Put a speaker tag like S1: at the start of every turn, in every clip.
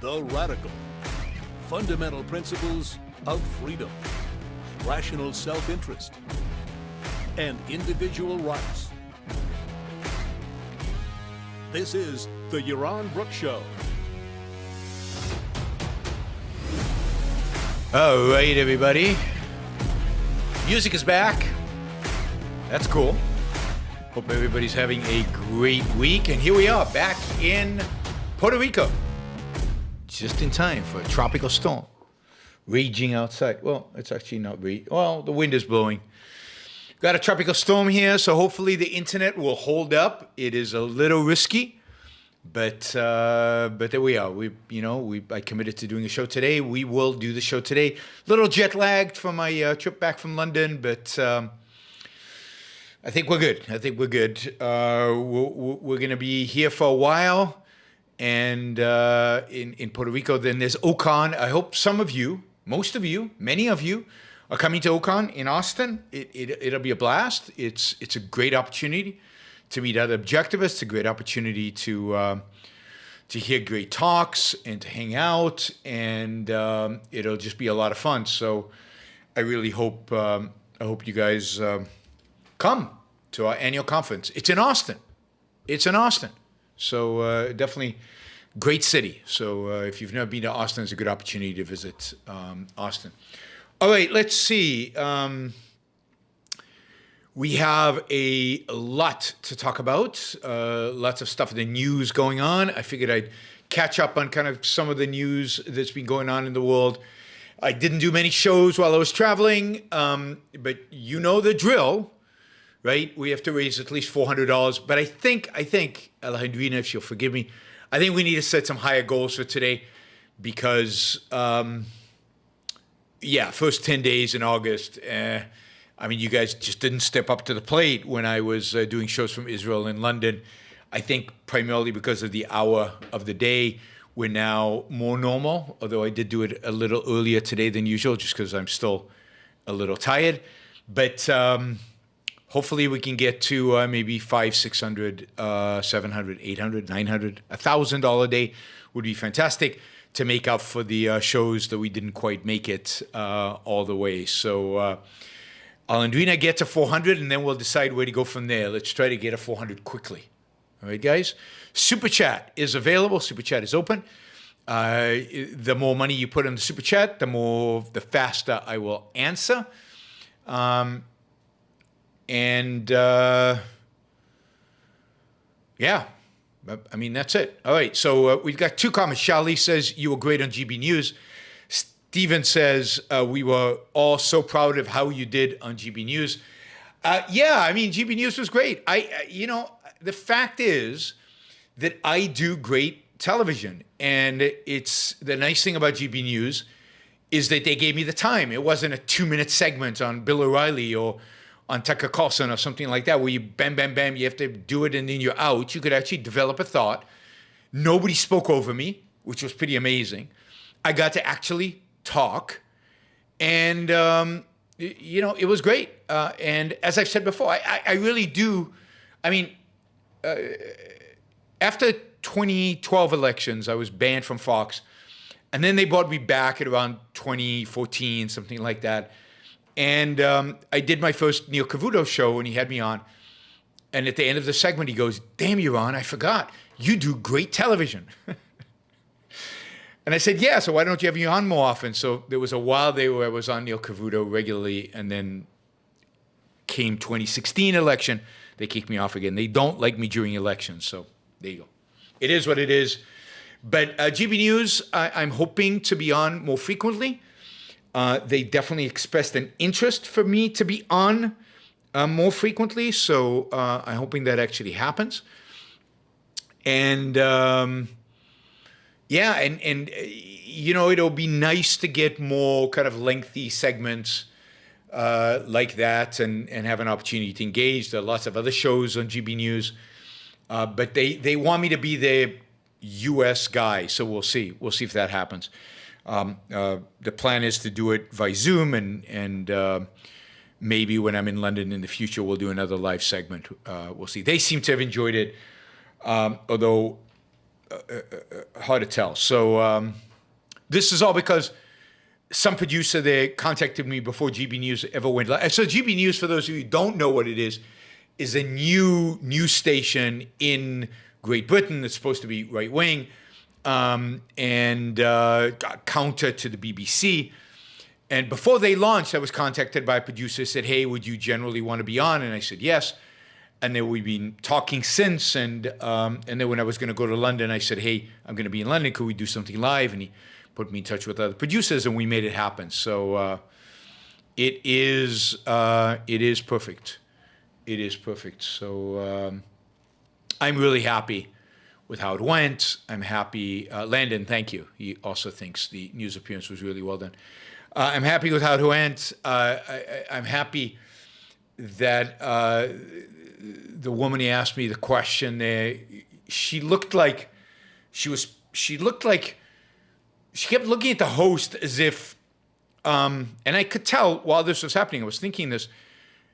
S1: the radical, fundamental principles of freedom, rational self-interest, and individual rights. This is the Yaron Brooks Show.
S2: All right, everybody. Music is back. That's cool. Hope everybody's having a great week. And here we are, back in Puerto Rico. Just in time for a tropical storm raging outside. Well, it's actually not raging. Well, the wind is blowing. Got a tropical storm here, so hopefully the internet will hold up. It is a little risky, but there we are. I committed to doing a show today. We will do the show today. Little jet lagged from my trip back from London, but I think we're good. We're going to be here for a while, and in Puerto Rico. Then there's Ocon. I hope some of you, most of you, many of you, are coming to Ocon in Austin. It'll be a blast. It's a great opportunity to meet other objectivists. A great opportunity to hear great talks and to hang out, and it'll just be a lot of fun. So I really hope you guys come to our annual conference. It's in Austin. So definitely great city. So if you've never been to Austin, it's a good opportunity to visit Austin. All right, let's see. We have a lot to talk about, lots of stuff in the news going on. I figured I'd catch up on kind of some of the news that's been going on in the world. I didn't do many shows while I was traveling, but you know the drill, right? We have to raise at least $400. But I think, Alejandrina, if she'll forgive me, I think we need to set some higher goals for today because, first 10 days in August, you guys just didn't step up to the plate when I was doing shows from Israel and London. I think primarily because of the hour of the day, we're now more normal, although I did do it a little earlier today than usual just because I'm still a little tired. But hopefully we can get to maybe $500, $600, $700, $800, $900, $1,000 a day would be fantastic to make up for the shows that we didn't quite make it all the way. So Alejandrina get to 400, and then we'll decide where to go from there. Let's try to get a 400 quickly. All right, guys? Super Chat is available. Super Chat is open. The more money you put in the Super Chat, the faster I will answer. That's it. All right, so we've got two comments. Charlie says, you were great on GB News. Steven says, we were all so proud of how you did on GB News. GB News was great. The fact is that I do great television, and it's the nice thing about GB News is that they gave me the time. It wasn't a 2-minute segment on Bill O'Reilly or on Tucker Carlson or something like that, where you bam, bam, bam, you have to do it and then you're out. You could actually develop a thought. Nobody spoke over me, which was pretty amazing. I got to actually talk, and it was great. And as I've said before, I really do. After 2012 elections, I was banned from Fox, and then they brought me back at around 2014, something like that. And I did my first Neil Cavuto show, and he had me on. And at the end of the segment, he goes, "Damn, Yaron, I forgot. You do great television." And I said, "Yeah, so why don't you have me on more often?" So there was a while there where I was on Neil Cavuto regularly, and then came 2016 election, they kicked me off again. They don't like me during elections, so there you go. It is what it is. But GB News, I'm hoping to be on more frequently. They definitely expressed an interest for me to be on more frequently, so I'm hoping that actually happens. And it'll be nice to get more kind of lengthy segments like that and have an opportunity to engage. There are lots of other shows on GB News, but they want me to be the U.S. guy, so we'll see. We'll see if that happens. The plan is to do it via Zoom, and maybe when I'm in London in the future, we'll do another live segment. We'll see. They seem to have enjoyed it, although hard to tell. So this is all because some producer there contacted me before GB News ever went live. So GB News, for those of you who don't know what it is a new news station in Great Britain that's supposed to be right-wing and counter to the BBC. And before they launched, I was contacted by a producer, said, hey, would you generally want to be on? And I said, yes. And then we've been talking since. And then when I was going to go to London, I said, hey, I'm going to be in London. Could we do something live? And he put me in touch with other producers, and we made it happen. So it is perfect. It is perfect. So I'm really happy with how it went. I'm happy. Landon, thank you. He also thinks the news appearance was really well done. I'm happy with how it went. I'm happy that the woman who asked me the question there, she kept looking at the host as if, and I could tell while this was happening, I was thinking this,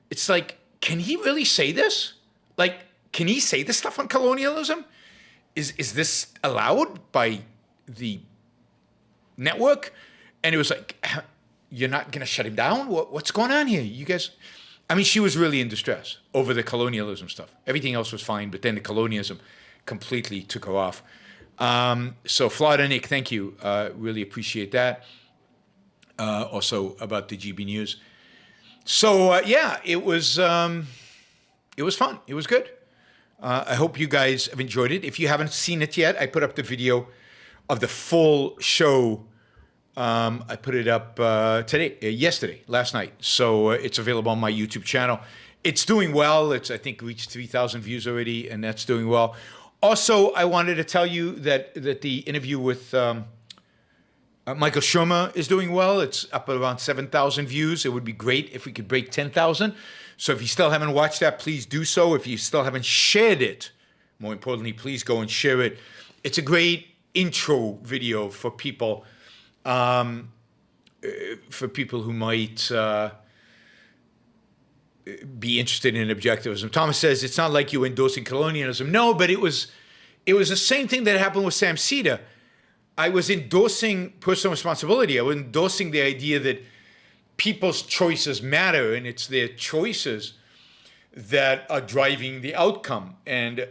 S2: it's like, can he really say this? Like, can he say this stuff on colonialism? Is this allowed by the network? And it was like, you're not going to shut him down? What's going on here? You guys, I mean, she was really in distress over the colonialism stuff. Everything else was fine, but then the colonialism completely took her off. So Florida Nick, thank you. Really appreciate that. Also about the GB News. So yeah, it was fun. It was good. I hope you guys have enjoyed it. If you haven't seen it yet, I put up the video of the full show. I put it up last night. So it's available on my YouTube channel. It's doing well. I think reached 3,000 views already, and that's doing well. Also, I wanted to tell you that the interview with Michael Shermer is doing well. It's up at around 7,000 views. It would be great if we could break 10,000. So if you still haven't watched that, please do so. If you still haven't shared it, more importantly, please go and share it. It's a great intro video for people who might be interested in objectivism. Thomas says, it's not like you endorsing colonialism. No, but it was the same thing that happened with Sam Seder. I was endorsing personal responsibility. I was endorsing the idea that people's choices matter, and it's their choices that are driving the outcome. And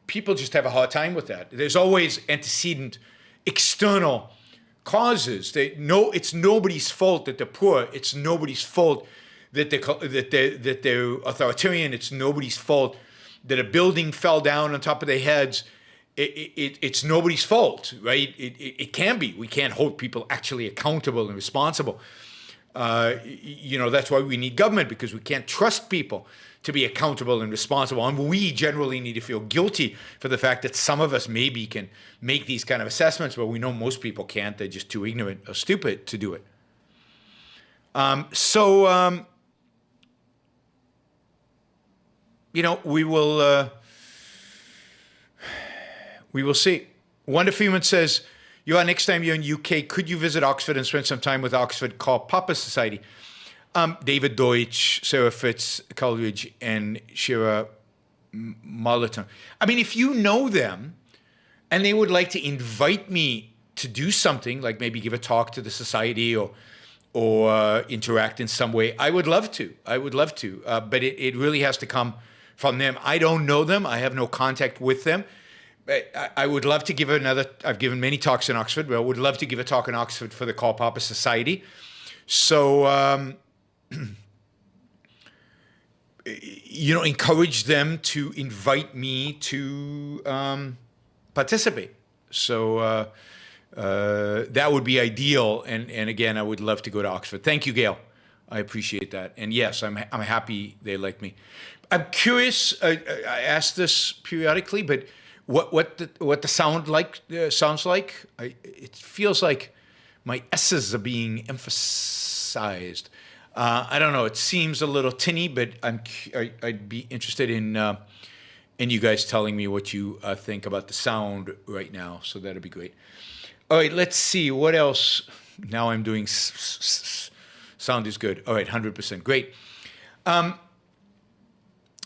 S2: people just have a hard time with that. There's always antecedent external causes. It's nobody's fault that they're poor. It's nobody's fault that they're authoritarian. It's nobody's fault that a building fell down on top of their heads. It's nobody's fault, right? It can be. We can't hold people actually accountable and responsible. That's why we need government, because we can't trust people to be accountable and responsible. And we generally need to feel guilty for the fact that some of us maybe can make these kind of assessments, but we know most people can't. They're just too ignorant or stupid to do it. We will see. Wonder Freeman says, next time you're in UK, could you visit Oxford and spend some time with Oxford Karl Popper Society? David Deutsch, Sarah Fitz Coleridge, and Shira Marleton. I mean, if you know them and they would like to invite me to do something, like maybe give a talk to the society or interact in some way, I would love to. But it really has to come from them. I don't know them. I have no contact with them. I would love to give I've given many talks in Oxford, but I would love to give a talk in Oxford for the Karl Popper Society. So, encourage them to invite me to participate. So that would be ideal. And again, I would love to go to Oxford. Thank you, Gail. I appreciate that. And yes, I'm happy they like me. I'm curious. I ask this periodically, but what the sound sounds like. It feels like my S's are being emphasized. I don't know. It seems a little tinny, but I'd be interested in you guys telling me what you think about the sound right now. So that'd be great. All right, let's see what else. Now I'm doing sound is good. All right, 100%, great.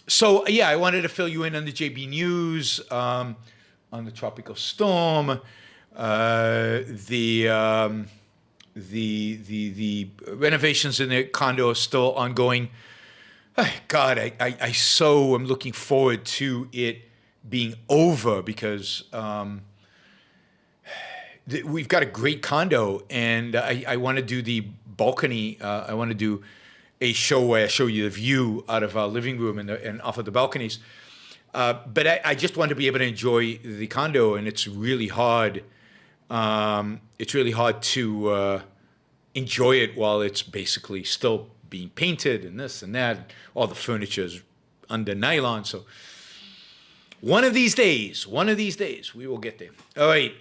S2: So yeah, I wanted to fill you in on the JB News. on the tropical storm. The renovations in the condo are still ongoing. God, I so am looking forward to it being over because we've got a great condo, and I want to do the balcony. I want to do a show where I show you the view out of our living room and off of the balconies. But I just want to be able to enjoy the condo, and it's really hard. It's really hard to enjoy it while it's basically still being painted and this and that. All the furniture is under nylon. So one of these days, we will get there. All right.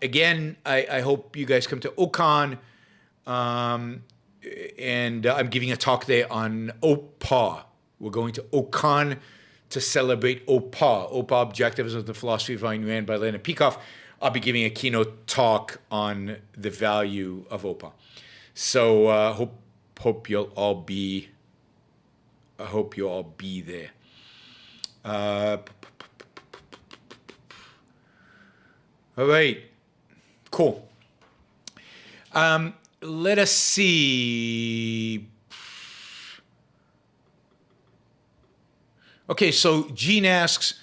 S2: Again, I hope you guys come to Okan. And I'm giving a talk there on OPA. We're going to Okan to celebrate OPA. OPA, Objectives of the Philosophy of Ayn Rand by Leonard Peikoff. I'll be giving a keynote talk on the value of OPA. So hope you'll all be. I hope you'll all be there. All right, cool. Let us see. Okay, so Gene asks,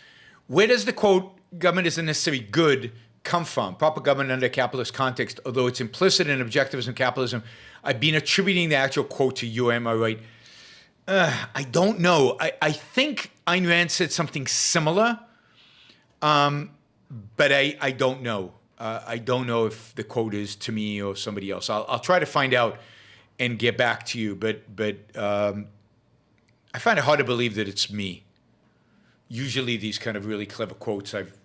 S2: where does the quote, government isn't necessarily good, come from? Proper government under capitalist context, although it's implicit in objectivism and capitalism. I've been attributing the actual quote to you, am I right? I don't know. I think Ayn Rand said something similar, but I don't know. I don't know if the quote is to me or somebody else. I'll try to find out and get back to you, but I find it hard to believe that it's me. Usually these kind of really clever quotes I've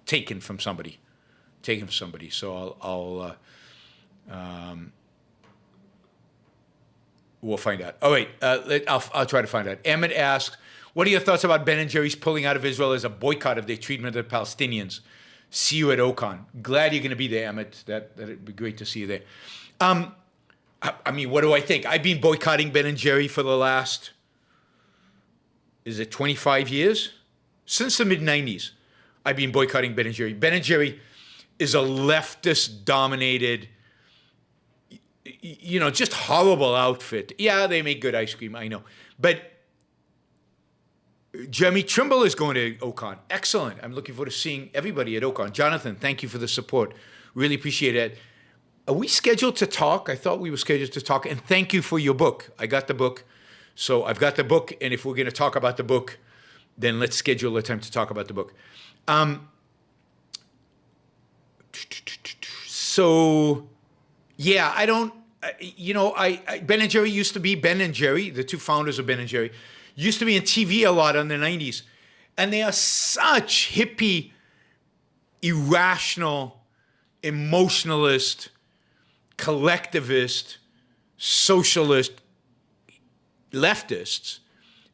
S2: taken from somebody. So we'll find out. All right, I'll try to find out. Emmett asks, what are your thoughts about Ben and Jerry's pulling out of Israel as a boycott of their treatment of the Palestinians? See you at Okan. Glad you're going to be there, Emmett. That'd be great to see you there. I mean, what do I think? I've been boycotting Ben and Jerry for the last, is it 25 years? Since the mid-90s, I've been boycotting Ben and Jerry. Ben and Jerry is a leftist-dominated, just horrible outfit. Yeah, they make good ice cream, I know. But Jeremy Trimble is going to Okan. Excellent. I'm looking forward to seeing everybody at Okan. Jonathan, thank you for the support. Really appreciate it. Are we scheduled to talk? I thought we were scheduled to talk. And thank you for your book. I got the book. So I've got the book. And if we're going to talk about the book, then let's schedule a time to talk about the book. So, yeah, I don't, Ben and Jerry used to be Ben and Jerry, the two founders of Ben and Jerry. Used to be in TV a lot in the 90s. And they are such hippie, irrational, emotionalist, collectivist, socialist leftists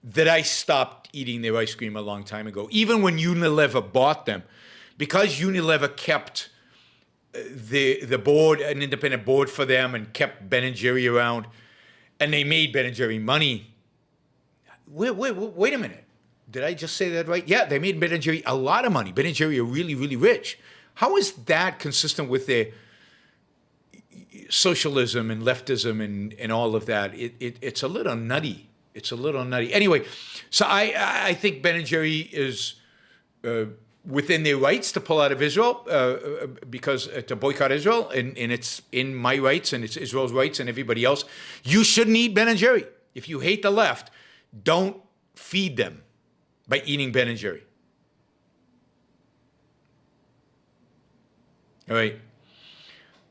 S2: that I stopped eating their ice cream a long time ago. Even when Unilever bought them, because Unilever kept the board, an independent board for them, and kept Ben and Jerry around, and they made Ben and Jerry money. Wait a minute. Did I just say that right? Yeah, they made Ben and Jerry a lot of money. Ben and Jerry are really, really rich. How is that consistent with their socialism and leftism and all of that? It's a little nutty. It's a little nutty. Anyway, so I think Ben and Jerry is within their rights to pull out of Israel because to boycott Israel, and it's in my rights and it's Israel's rights and everybody else. You shouldn't eat Ben and Jerry. If you hate the left, don't feed them by eating Ben and Jerry. All right.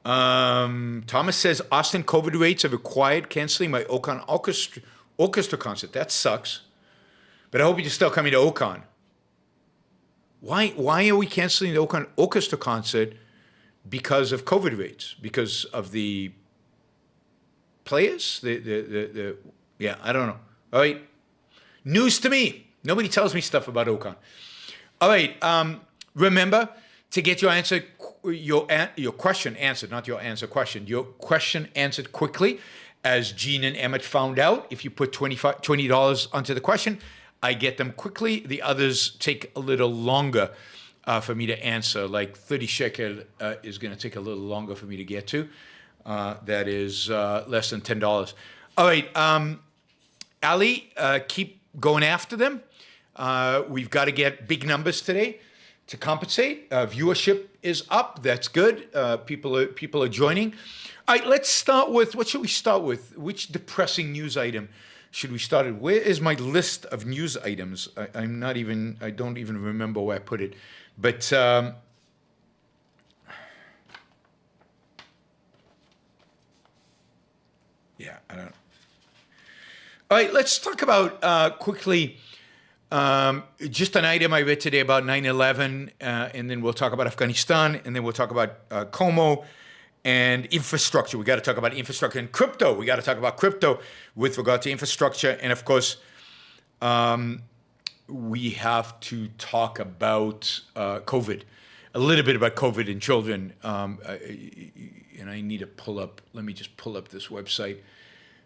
S2: Thomas says, Austin COVID rates have required canceling my Okan orchestra concert. That sucks. But I hope you're still coming to Okan. Why are we canceling the Okan orchestra concert? Because of COVID rates? Because of the players? Yeah, I don't know. All right. News to me. Nobody tells me stuff about Okan. All right. Remember to get your answer, your question answered, not your answer question. Your question answered quickly, as Gene and Emmett found out. If you put $20 onto the question, I get them quickly. The others take a little longer. for me to answer. Like 30 shekel is going to take a little longer for me to get to. That is less than $10. All right, Ali, keep going after them. We've got to get big numbers today to compensate. Viewership is up. That's good. People are joining. All right, let's start with, what should we start with? Which depressing news item should we start with? Where is my list of news items? I don't even remember where I put it. But yeah, I don't. All right, let's talk about quickly just an item I read today about 9/11, and then we'll talk about Afghanistan, and then we'll talk about Cuomo and infrastructure. We got to talk about infrastructure and crypto. We got to talk about crypto with regard to infrastructure, and of course, we have to talk about COVID, a little bit about COVID in children. And I need to pull up. Let me just pull up this website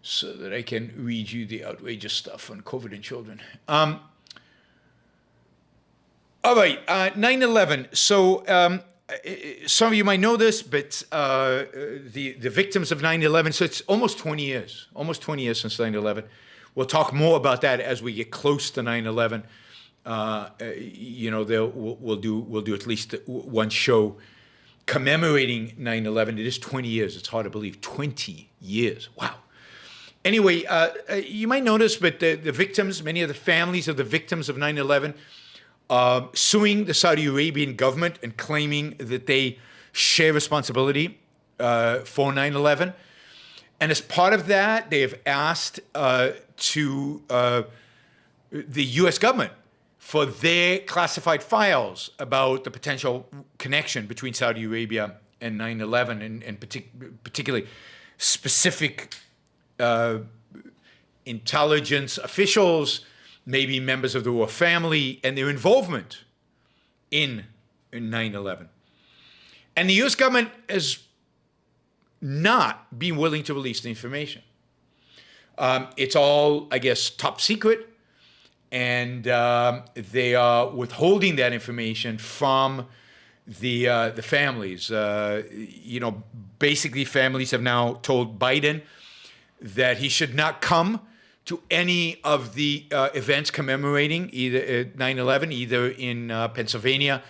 S2: so that I can read you the outrageous stuff on COVID in children. All right, 9/11. So some of you might know this, but the victims of 9/11, so it's almost 20 years since 9/11. We'll talk more about that as we get close to 9/11. We'll do at least one show commemorating 9/11. It is 20 years. It's hard to believe. 20 years. Wow. Anyway, you might notice, but the victims, many of the families of the victims of 9/11, suing the Saudi Arabian government and claiming that they share responsibility for 9/11. And as part of that, they have asked to the U.S. government for their classified files about the potential connection between Saudi Arabia and 9/11, and particularly specific intelligence officials, maybe members of the royal family, and their involvement in 9/11. And the U.S. government has not been willing to release the information. It's all, I guess, top secret, and they are withholding that information from the families. Basically, families have now told Biden that he should not come to any of the events commemorating either 9/11, either in Pennsylvania,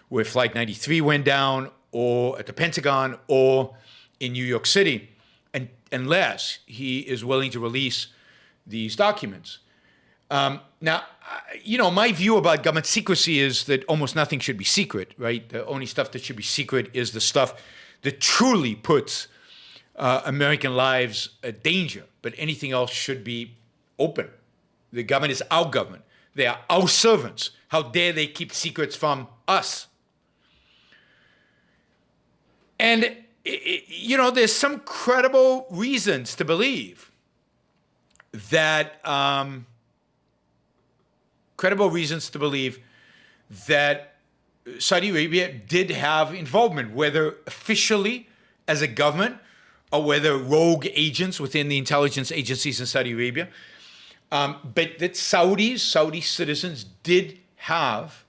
S2: where Flight 93 went down, or at the Pentagon, or in New York City, unless he is willing to release these documents. Now, my view about government secrecy is that almost nothing should be secret, right? The only stuff that should be secret is the stuff that truly puts American lives at danger, but anything else should be open. The government is our government. They are our servants. How dare they keep secrets from us? And, there's some credible reasons to believe that Saudi Arabia did have involvement, whether officially as a government or whether rogue agents within the intelligence agencies in Saudi Arabia. But that Saudi citizens did have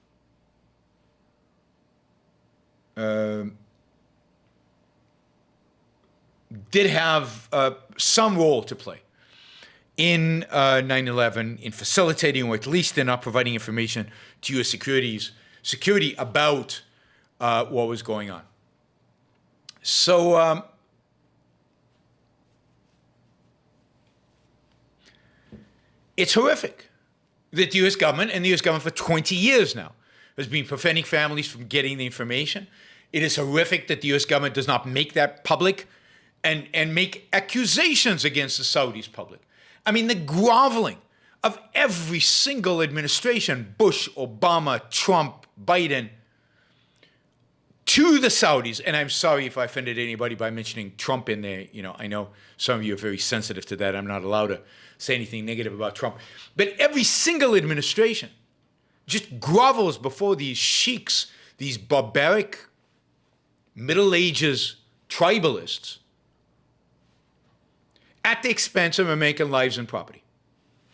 S2: some role to play in 9/11, in facilitating, or at least in not providing information to U.S. security about what was going on. So it's horrific that the U.S. government, and the U.S. government for 20 years now, has been preventing families from getting the information. It is horrific that the U.S. government does not make that public and make accusations against the Saudis public. I mean, the groveling of every single administration, Bush, Obama, Trump, Biden, to the Saudis, and I'm sorry if I offended anybody by mentioning Trump in there. I know some of you are very sensitive to that. I'm not allowed to say anything negative about Trump. But every single administration just grovels before these sheiks, these barbaric, Middle Ages tribalists, at the expense of American lives and property.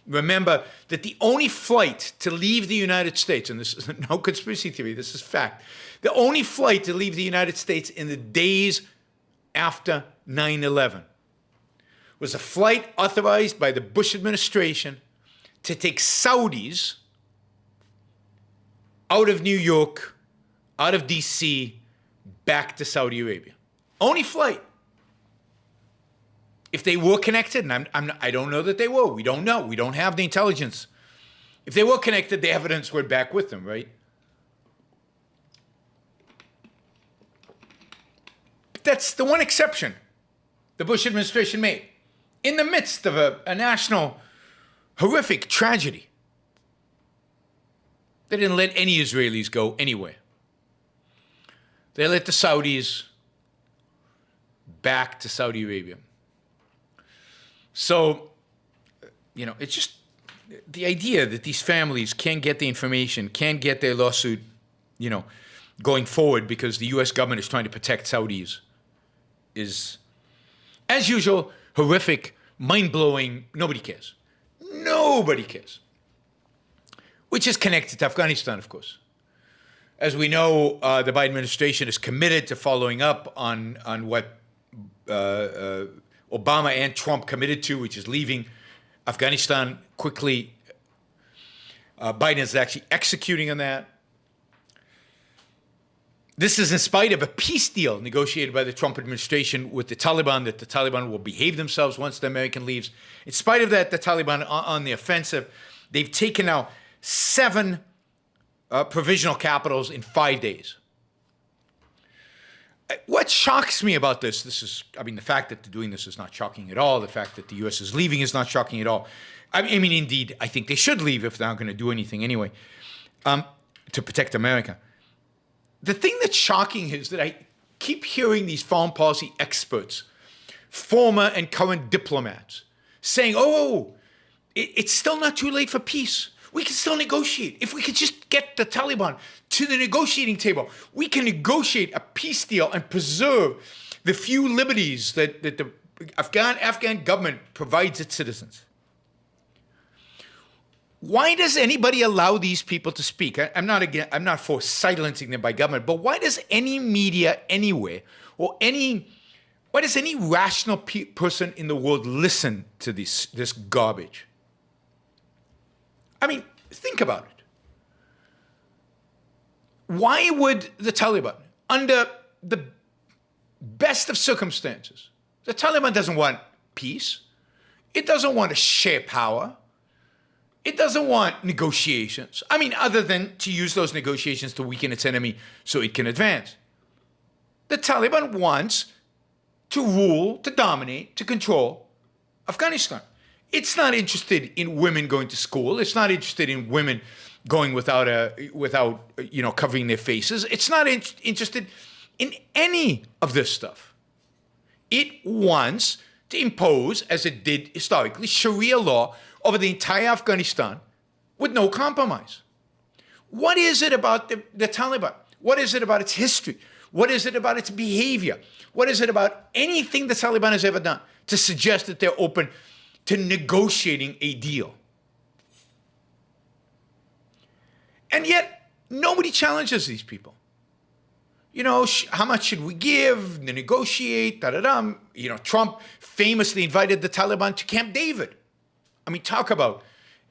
S2: Remember that the only flight to leave the United States, and this is no conspiracy theory, this is fact, the only flight to leave the United States in the days after 9/11 was a flight authorized by the Bush administration to take Saudis out of New York, out of D.C., back to Saudi Arabia. Only flight. If they were connected, and I don't know that they were. We don't know. We don't have the intelligence. If they were connected, the evidence went back with them, right? But that's the one exception the Bush administration made. In the midst of a national horrific tragedy, they didn't let any Israelis go anywhere. They let the Saudis back to Saudi Arabia. So, it's just the idea that these families can't get the information, can't get their lawsuit, going forward because the U.S. government is trying to protect Saudis is, as usual, horrific, mind-blowing. Nobody cares. Nobody cares. Which is connected to Afghanistan, of course. As we know, the Biden administration is committed to following up on what Obama and Trump committed to, which is leaving Afghanistan quickly. Biden is actually executing on that. This is in spite of a peace deal negotiated by the Trump administration with the Taliban, that the Taliban will behave themselves once the American leaves. In spite of that, the Taliban are on the offensive. They've taken now 7 provisional capitals in 5 days. What shocks me about this the fact that they're doing this is not shocking at all. The fact that the U.S. is leaving is not shocking at all. I mean, indeed, I think they should leave if they're not going to do anything anyway to protect America. The thing that's shocking is that I keep hearing these foreign policy experts, former and current diplomats, saying, it's still not too late for peace. We can still negotiate. If we could just get the Taliban to the negotiating table, we can negotiate a peace deal and preserve the few liberties that the Afghan government provides its citizens. Why does anybody allow these people to speak? I'm not for silencing them by government, but why does any media anywhere why does any rational person in the world listen to this garbage? I mean, think about it. Why would the Taliban, under the best of circumstances, the Taliban doesn't want peace. It doesn't want to share power. It doesn't want negotiations. I mean, other than to use those negotiations to weaken its enemy so it can advance. The Taliban wants to rule, to dominate, to control Afghanistan. It's not interested in women going to school. It's not interested in women going without covering their faces. It's not interested in any of this stuff. It wants to impose, as it did historically, Sharia law over the entire Afghanistan with no compromise. What is it about the Taliban? What is it about its history? What is it about its behavior? What is it about anything the Taliban has ever done to suggest that they're open to negotiating a deal? And yet, nobody challenges these people. How much should we give, negotiate, da-da-da. Trump famously invited the Taliban to Camp David. I mean, talk about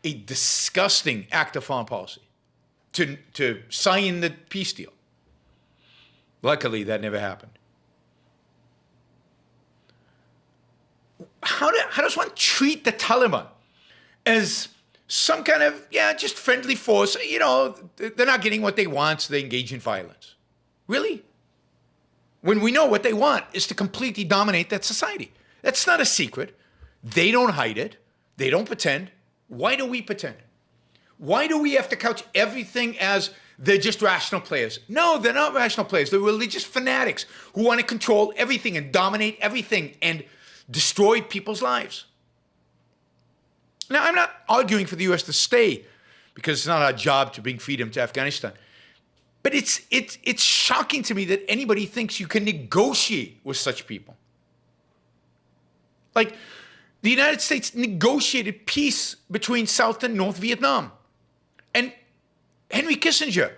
S2: a disgusting act of foreign policy to sign the peace deal. Luckily, that never happened. How does one treat the Taliban as some kind of, just friendly force? They're not getting what they want, so they engage in violence. Really? When we know what they want is to completely dominate that society. That's not a secret. They don't hide it. They don't pretend. Why do we pretend? Why do we have to couch everything as they're just rational players? No, they're not rational players. They're religious fanatics who want to control everything and dominate everything and destroy people's lives. Now, I'm not arguing for the U.S. to stay because it's not our job to bring freedom to Afghanistan. But it's shocking to me that anybody thinks you can negotiate with such people. Like, the United States negotiated peace between South and North Vietnam. And Henry Kissinger,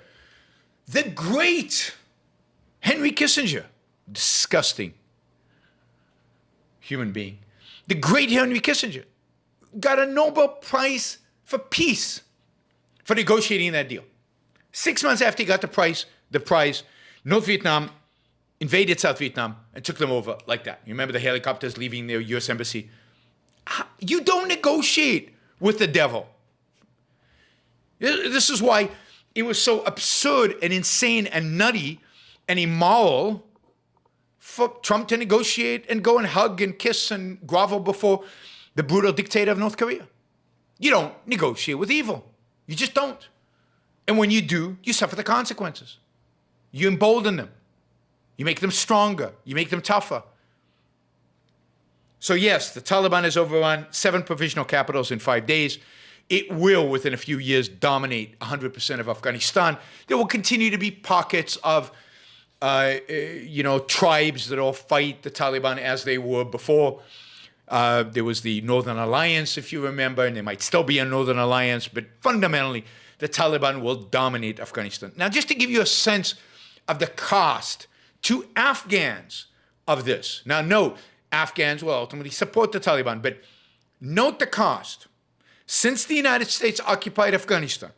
S2: the great Henry Kissinger, disgusting human being, the great Henry Kissinger, got a Nobel Prize for peace for negotiating that deal. 6 months after he got the prize, North Vietnam invaded South Vietnam and took them over like that. You remember the helicopters leaving the U.S. Embassy? You don't negotiate with the devil. This is why it was so absurd and insane and nutty and immoral for Trump to negotiate and go and hug and kiss and grovel before the brutal dictator of North Korea. You don't negotiate with evil. You just don't. And when you do, you suffer the consequences. You embolden them. You make them stronger. You make them tougher. So yes, the Taliban has overrun 7 provisional capitals in 5 days. It will, within a few years, dominate 100% of Afghanistan. There will continue to be pockets of, tribes that all fight the Taliban as they were before. There was the Northern Alliance, if you remember, and there might still be a Northern Alliance, but fundamentally, the Taliban will dominate Afghanistan. Now, just to give you a sense of the cost to Afghans of this. Now, note, Afghans will ultimately support the Taliban, but note the cost. Since the United States occupied Afghanistan,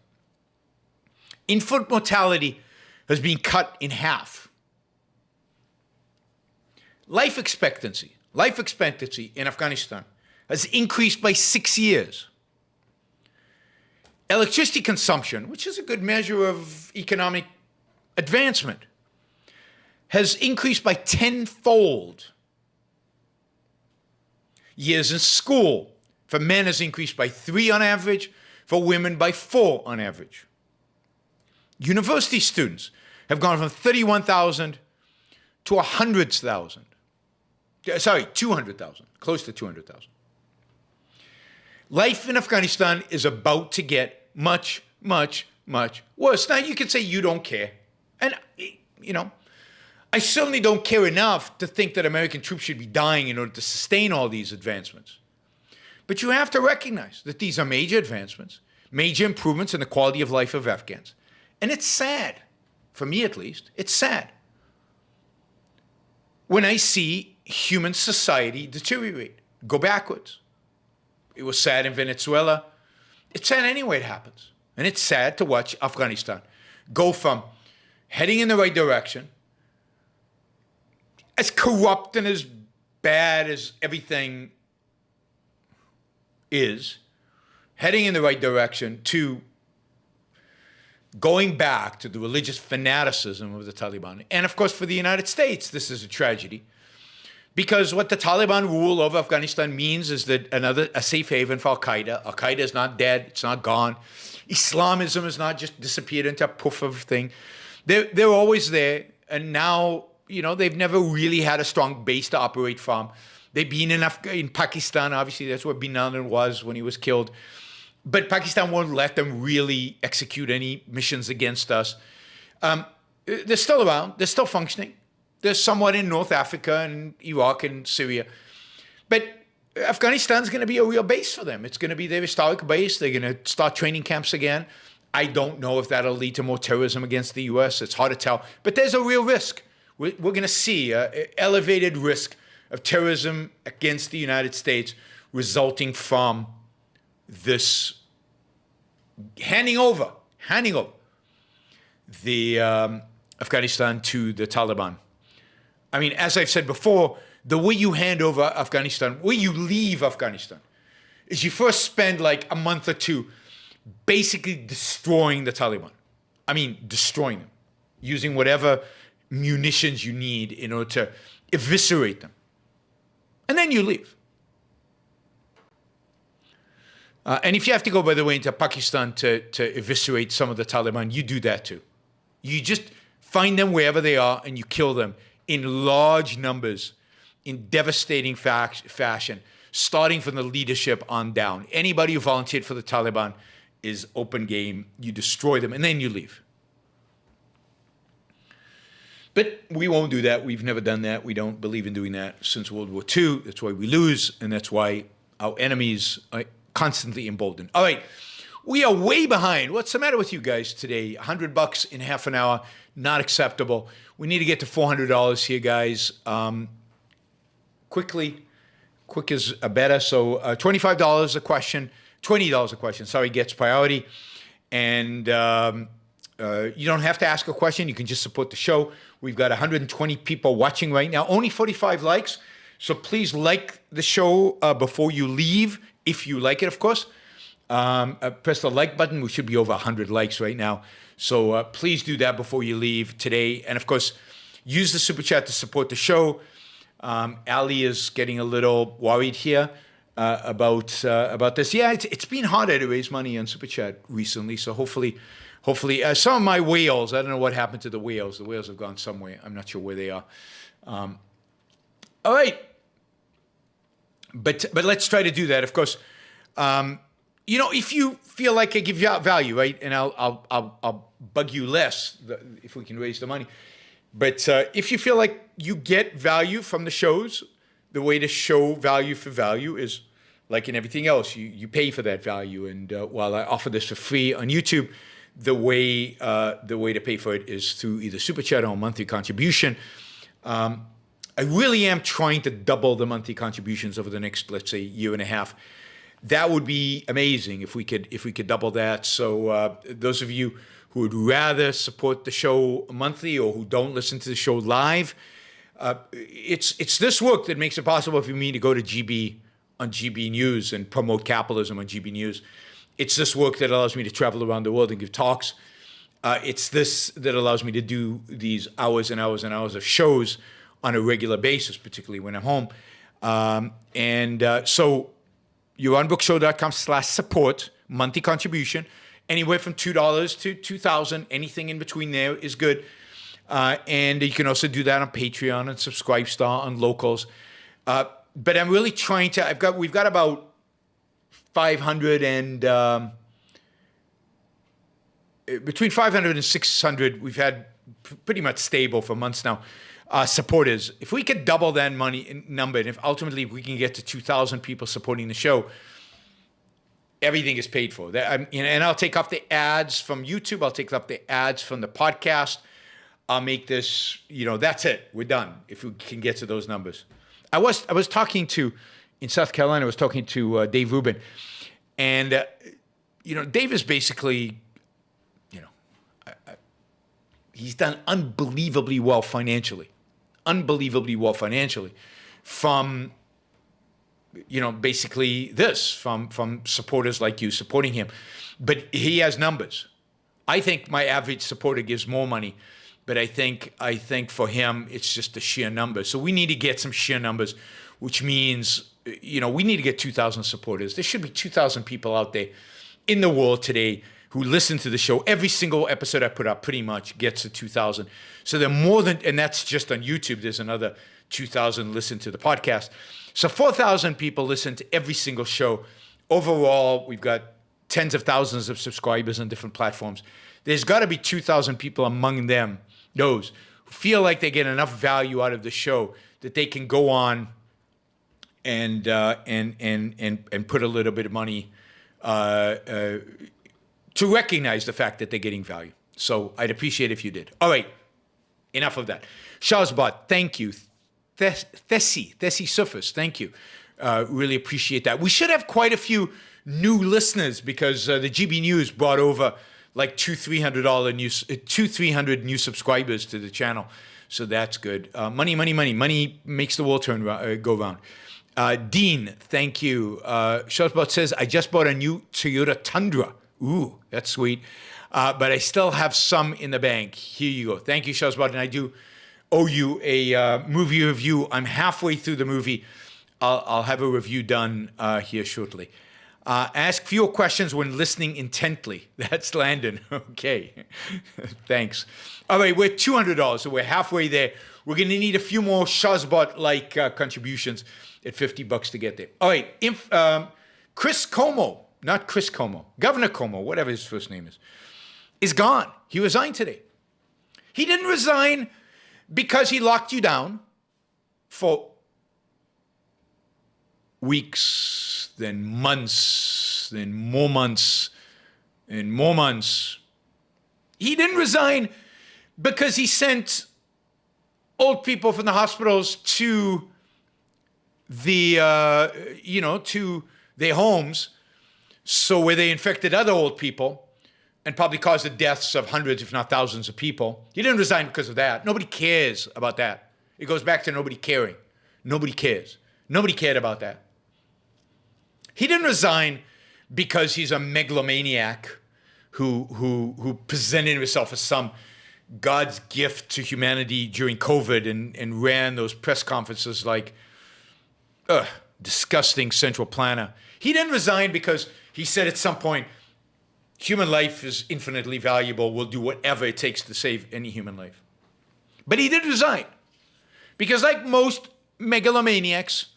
S2: infant mortality has been cut in half. Life expectancy in Afghanistan has increased by 6 years. Electricity consumption, which is a good measure of economic advancement, has increased by 10-fold. Years in school for men has increased by 3 on average, for women by 4 on average. University students have gone from 31,000 to 100,000. Sorry, 200,000, close to 200,000. Life in Afghanistan is about to get much, much, much worse. Now, you could say you don't care. And, I certainly don't care enough to think that American troops should be dying in order to sustain all these advancements. But you have to recognize that these are major advancements, major improvements in the quality of life of Afghans. And it's sad, for me at least, it's sad when I see human society deteriorate, go backwards. It was sad in Venezuela. It's sad anyway it happens. And it's sad to watch Afghanistan go from heading in the right direction, as corrupt and as bad as everything is, heading in the right direction, to going back to the religious fanaticism of the Taliban. And of course, for the United States, this is a tragedy, because what the Taliban rule over Afghanistan means is that a safe haven for Al-Qaeda. Al-Qaeda is not dead, it's not gone. Islamism has not just disappeared into a poof of a thing. They're always there, and now, they've never really had a strong base to operate from. They've been in Pakistan, obviously, that's where Bin Laden was when he was killed. But Pakistan won't let them really execute any missions against us. They're still around, they're still functioning. They're somewhat in North Africa and Iraq and Syria. But Afghanistan's going to be a real base for them. It's going to be their historic base. They're going to start training camps again. I don't know if that'll lead to more terrorism against the U.S. It's hard to tell. But there's a real risk. We're going to see an elevated risk of terrorism against the United States resulting from this handing over the Afghanistan to the Taliban. I mean, as I've said before, the way you hand over Afghanistan, where you leave Afghanistan, is you first spend like a month or two basically destroying the Taliban. I mean, destroying them, using whatever munitions you need in order to eviscerate them. And then you leave. And if you have to go, by the way, into Pakistan to eviscerate some of the Taliban, you do that too. You just find them wherever they are and you kill them in large numbers, in devastating fashion, starting from the leadership on down. Anybody who volunteered for the Taliban is open game. You destroy them and then you leave. But we won't do that. We've never done that. We don't believe in doing that since World War II. That's why we lose, and that's why our enemies are constantly emboldened. All right, we are way behind. What's the matter with you guys today? $100 in half an hour, not acceptable. We need to get to $400 here, guys. Quick is better. So $25 a question, $20 a question, sorry, gets priority. And you don't have to ask a question. You can just support the show. We've got 120 people watching right now, only 45 likes. So please like the show before you leave, if you like it, of course. Press the like button. We should be over 100 likes right now. So please do that before you leave today. And of course, use the Super Chat to support the show. Ali is getting a little worried here about this. Yeah, it's been harder to raise money on Super Chat recently. So hopefully, some of my whales, I don't know what happened to the whales. The whales have gone somewhere. I'm not sure where they are. All right. But let's try to do that. Of course, if you feel like I give you out value, right, and I'll bug you less if we can raise the money. But if you feel like you get value from the shows, the way to show value for value is like in everything else. You pay for that value. And while I offer this for free on YouTube, the way to pay for it is through either Super Chat or a monthly contribution. I really am trying to double the monthly contributions over the next, let's say, year and a half. That would be amazing if we could double that. So those of you who would rather support the show monthly or who don't listen to the show live, it's this work that makes it possible for me to go to GB on GB News and promote capitalism on GB News. It's this work that allows me to travel around the world and give talks. It's this that allows me to do these hours and hours and hours of shows on a regular basis, particularly when I'm home. So youronbookshow.com/support, monthly contribution, anywhere from $2 to $2,000, anything in between there is good. And you can also do that on Patreon and Subscribestar on Locals. But I'm really trying to, we've got about 500 and, between 500 and 600, we've had pretty much stable for months now, supporters. If we could double that number, and if ultimately we can get to 2,000 people supporting the show, everything is paid for. And I'll take off the ads from YouTube. I'll take off the ads from the podcast. I'll make this, that's it. We're done if we can get to those numbers. I was talking to, in South Carolina, I was talking to Dave Rubin. And, Dave is basically, he's done unbelievably well financially. From, basically this, from supporters like you supporting him. But he has numbers. I think my average supporter gives more money, but I think for him, it's just the sheer numbers. So we need to get some sheer numbers, which means, we need to get 2,000 supporters. There should be 2,000 people out there in the world today who listen to the show. Every single episode I put up pretty much gets to 2,000. So they're more than, and that's just on YouTube. There's another 2,000 listen to the podcast. So 4,000 people listen to every single show. Overall, we've got tens of thousands of subscribers on different platforms. There's got to be 2,000 people among them, those who feel like they get enough value out of the show that they can go on and put a little bit of money to recognize the fact that they're getting value. So I'd appreciate if you did. All right, enough of that. Shazbot, thank you. Thessi Surface, thank you. Really appreciate that. We should have quite a few new listeners because the GB News brought over like $300 new subscribers to the channel. So that's good. Money makes the world go round. Dean, thank you. Shazbot says, I just bought a new Toyota Tundra. Ooh, that's sweet. But I still have some in the bank. Here you go. Thank you, Shazbot. And I do owe you a movie review. I'm halfway through the movie. I'll have a review done here shortly. Ask fewer questions when listening intently. That's Landon. Okay. Thanks. All right, we're $200, so we're halfway there. We're going to need a few more Shazbot-like contributions at $50 to get there. All right, Chris Cuomo. Not Chris Cuomo, Governor Cuomo, whatever his first name is gone. He resigned today. He didn't resign because he locked you down for weeks, then months, then more months, and more months. He didn't resign because he sent old people from the hospitals to to their homes, so where they infected other old people and probably caused the deaths of hundreds, if not thousands of people. He didn't resign because of that. Nobody cares about that. It goes back to nobody caring. Nobody cares. Nobody cared about that. He didn't resign because he's a megalomaniac who presented himself as some God's gift to humanity during COVID and ran those press conferences like disgusting central planner. He didn't resign because he said at some point, human life is infinitely valuable. We'll do whatever it takes to save any human life. But he did resign because, like most megalomaniacs,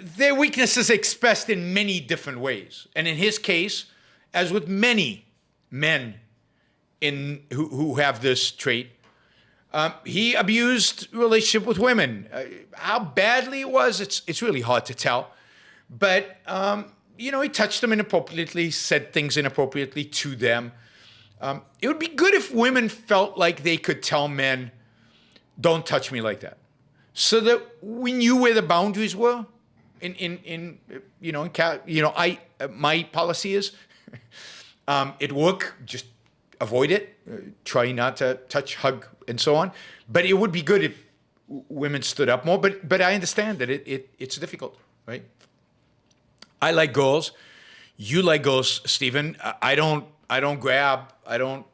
S2: their weaknesses are expressed in many different ways. And in his case, as with many men who have this trait, he abused relationship with women. How badly it was, it's really hard to tell. But, he touched them inappropriately, said things inappropriately to them. It would be good if women felt like they could tell men, don't touch me like that. So that we knew where the boundaries were. My policy is, at work, just avoid it. Try not to touch, hug, and so on. But it would be good if women stood up more. But I understand that it's difficult, right? I like girls. You like girls, Stephen. I don't grab. I don't.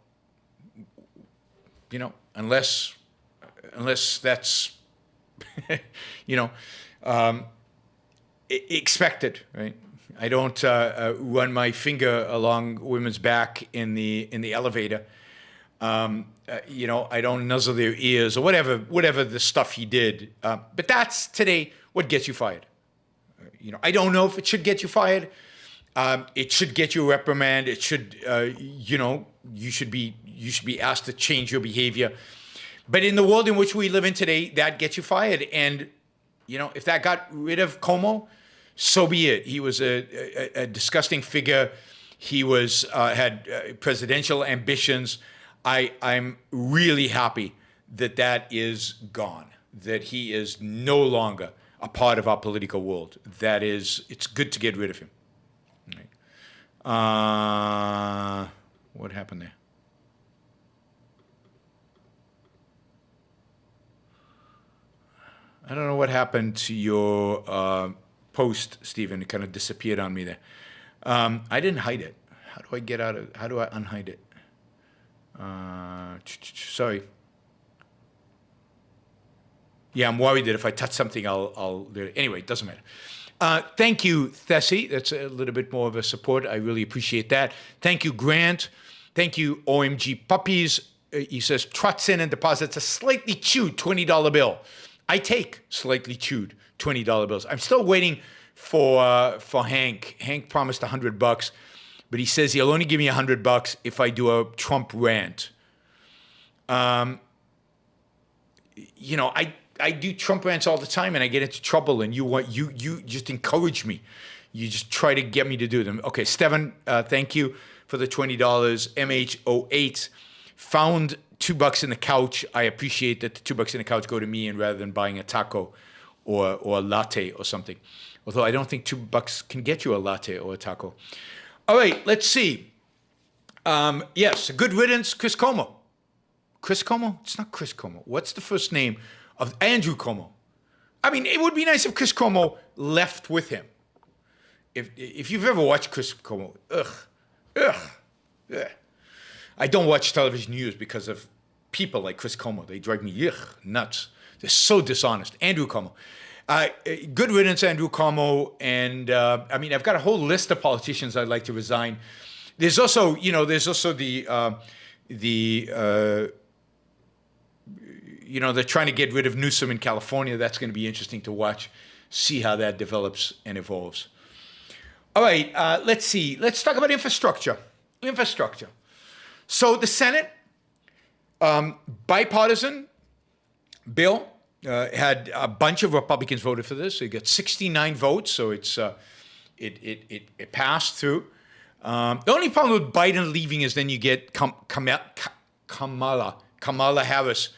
S2: Unless that's, expected, right? I don't run my finger along women's back in the elevator. I don't nuzzle their ears or whatever the stuff he did. But that's today what gets you fired. I don't know if it should get you fired. It should get you a reprimand. It should, you should be asked to change your behavior. But in the world in which we live in today, that gets you fired. And if that got rid of Cuomo, so be it. He was a disgusting figure. He had presidential ambitions. I'm really happy that is gone, that he is no longer a part of our political world. It's good to get rid of him. Right. What happened there? I don't know what happened to your post, Stephen. It kind of disappeared on me there. I didn't hide it. How do I unhide it? Sorry. Yeah, I'm worried that if I touch something, I'll do it. Anyway, it doesn't matter. Thank you, Thessie. That's a little bit more of a support. I really appreciate that. Thank you, Grant. Thank you, OMG Puppies. He says, trots in and deposits a slightly chewed $20 bill. I take slightly chewed $20 bills. I'm still waiting for Hank. Hank promised $100, but he says he'll only give me $100 if I do a Trump rant. I do Trump rants all the time, and I get into trouble. And you just encourage me. You just try to get me to do them. Okay, Steven, thank you for the $20. MH08 found $2 in the couch. I appreciate that the $2 in the couch go to me, and rather than buying a taco or a latte or something. Although I don't think $2 can get you a latte or a taco. All right, let's see. Yes, good riddance, Chris Cuomo. Chris Cuomo? It's not Chris Cuomo. What's the first name of Andrew Cuomo? I mean, it would be nice if Chris Cuomo left with him. If you've ever watched Chris Cuomo, ugh. I don't watch television news because of people like Chris Cuomo. They drive me nuts. They're so dishonest. Andrew Cuomo. Good riddance, Andrew Cuomo. And I've got a whole list of politicians I'd like to resign. There's also they're trying to get rid of Newsom in California. That's going to be interesting to watch, see how that develops and evolves. All right, let's see. Let's talk about infrastructure. So the Senate, bipartisan bill had a bunch of Republicans voted for this. It got 69 votes, so it passed through. The only problem with Biden leaving is then you get Kamala Harris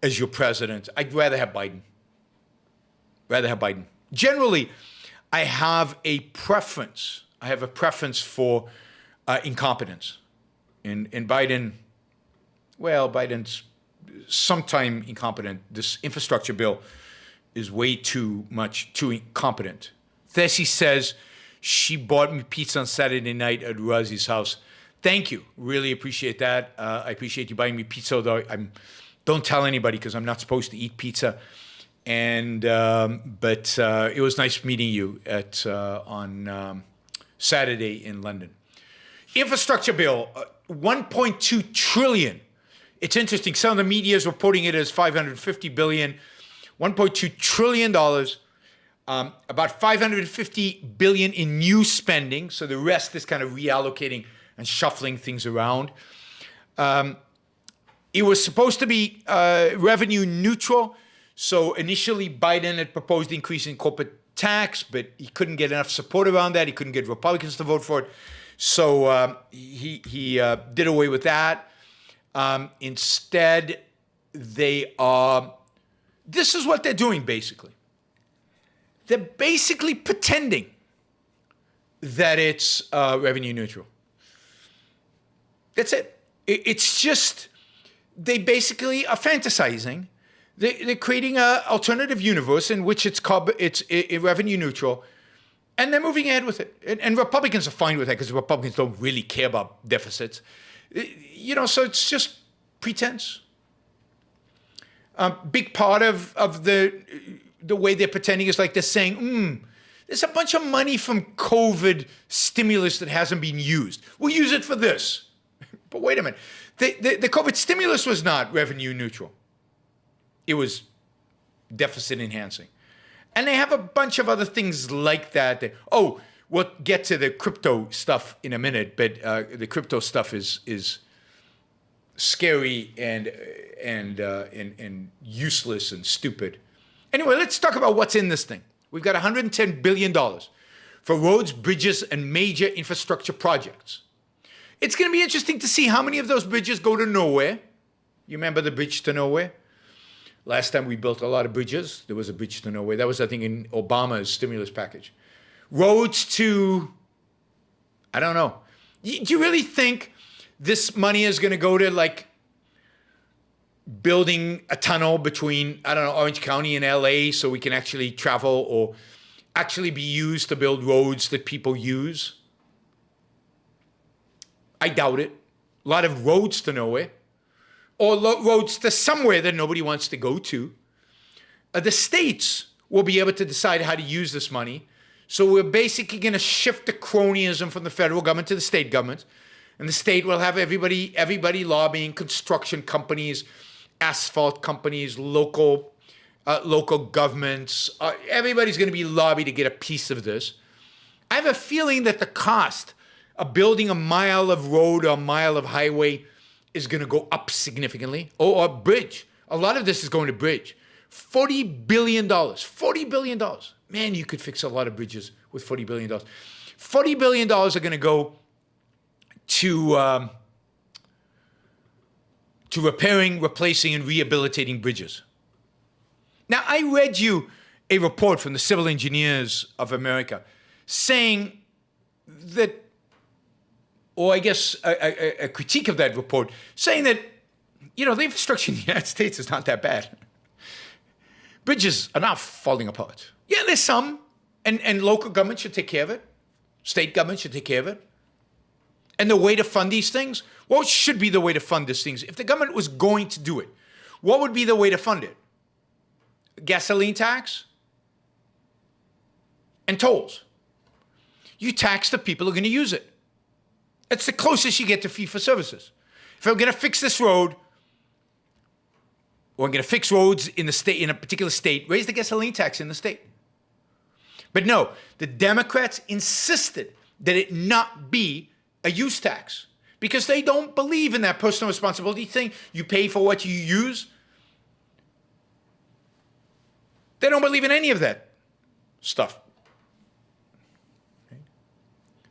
S2: as your president. I'd rather have Biden. Generally, I have a preference. For incompetence. And Biden, well, Biden's sometime incompetent. This infrastructure bill is way too incompetent. Thessie says she bought me pizza on Saturday night at Razi's house. Thank you. Really appreciate that. I appreciate you buying me pizza, although don't tell anybody because I'm not supposed to eat pizza. And but it was nice meeting you on Saturday in London. Infrastructure bill, 1.2 trillion. It's interesting. Some of the media is reporting it as 550 billion. 1.2 trillion dollars. About 550 billion in new spending. So the rest is kind of reallocating and shuffling things around. It was supposed to be revenue neutral. So initially, Biden had proposed increasing corporate tax, but he couldn't get enough support around that. He couldn't get Republicans to vote for it. So he did away with that. Instead, this is what they're doing, basically. They're basically pretending that it's revenue neutral. That's it. It's just, they basically are fantasizing. They're creating an alternative universe in which it's revenue neutral, and they're moving ahead with it. And Republicans are fine with that because Republicans don't really care about deficits. So it's just pretense. Big part of the way they're pretending is like they're saying, there's a bunch of money from COVID stimulus that hasn't been used. We'll use it for this. But wait a minute. The COVID stimulus was not revenue neutral. It was deficit enhancing. And they have a bunch of other things like that. We'll get to the crypto stuff in a minute, but the crypto stuff is scary and useless and stupid. Anyway, let's talk about what's in this thing. We've got $110 billion for roads, bridges, and major infrastructure projects. It's going to be interesting to see how many of those bridges go to nowhere. You remember the bridge to nowhere? Last time we built a lot of bridges, there was a bridge to nowhere. That was, I think, in Obama's stimulus package. Roads to, I don't know. Do you really think this money is going to go to, like, building a tunnel between, I don't know, Orange County and LA so we can actually travel, or actually be used to build roads that people use? I doubt it. A lot of roads to nowhere. Or roads to somewhere that nobody wants to go to. The states will be able to decide how to use this money. So we're basically going to shift the cronyism from the federal government to the state government. And the state will have everybody lobbying, construction companies, asphalt companies, local governments. Everybody's going to be lobbied to get a piece of this. I have a feeling that the cost of building a mile of road or a mile of highway is going to go up significantly. Or a bridge. A lot of this is going to bridge. $40 billion. $40 billion. Man, you could fix a lot of bridges with $40 billion. $40 billion are going to go to repairing, replacing, and rehabilitating bridges. Now, I read you a report from the Civil Engineers of America saying that, or I guess a critique of that report, saying that, the infrastructure in the United States is not that bad. Bridges are not falling apart. Yeah, there's some, and local government should take care of it. State government should take care of it. And the way to fund these things, what should be the way to fund these things? If the government was going to do it, what would be the way to fund it? Gasoline tax and tolls. You tax the people who are going to use it. It's the closest you get to fee for services. If I'm going to fix this road, or I'm going to fix roads in a particular state, raise the gasoline tax in the state. But no, the Democrats insisted that it not be a use tax because they don't believe in that personal responsibility thing. You pay for what you use. They don't believe in any of that stuff.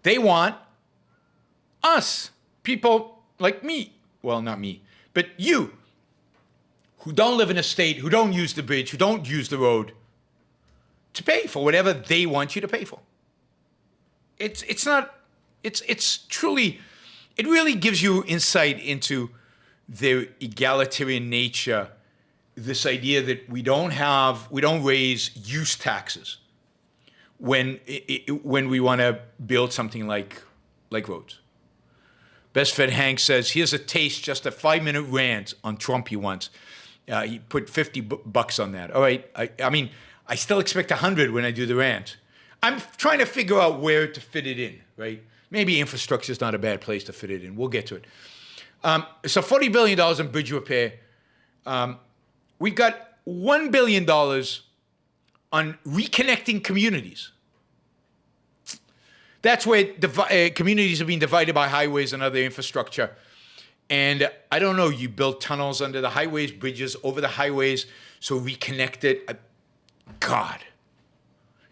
S2: They want us, people like me, well, not me, but you, who don't live in a state, who don't use the bridge, who don't use the road, to pay for whatever they want you to pay for. It's truly, it really gives you insight into their egalitarian nature, this idea that we don't raise use taxes when we want to build something like roads. Best friend Hank says, here's a taste, just a 5-minute rant on Trump he wants. He put $50 on that. All right, I mean, I still expect 100 when I do the rant. I'm trying to figure out where to fit it in, right? Maybe infrastructure is not a bad place to fit it in. We'll get to it. So $40 billion in bridge repair. We've got $1 billion on reconnecting communities. That's where communities are being divided by highways and other infrastructure. And I don't know, you build tunnels under the highways, bridges over the highways, so reconnect it. God.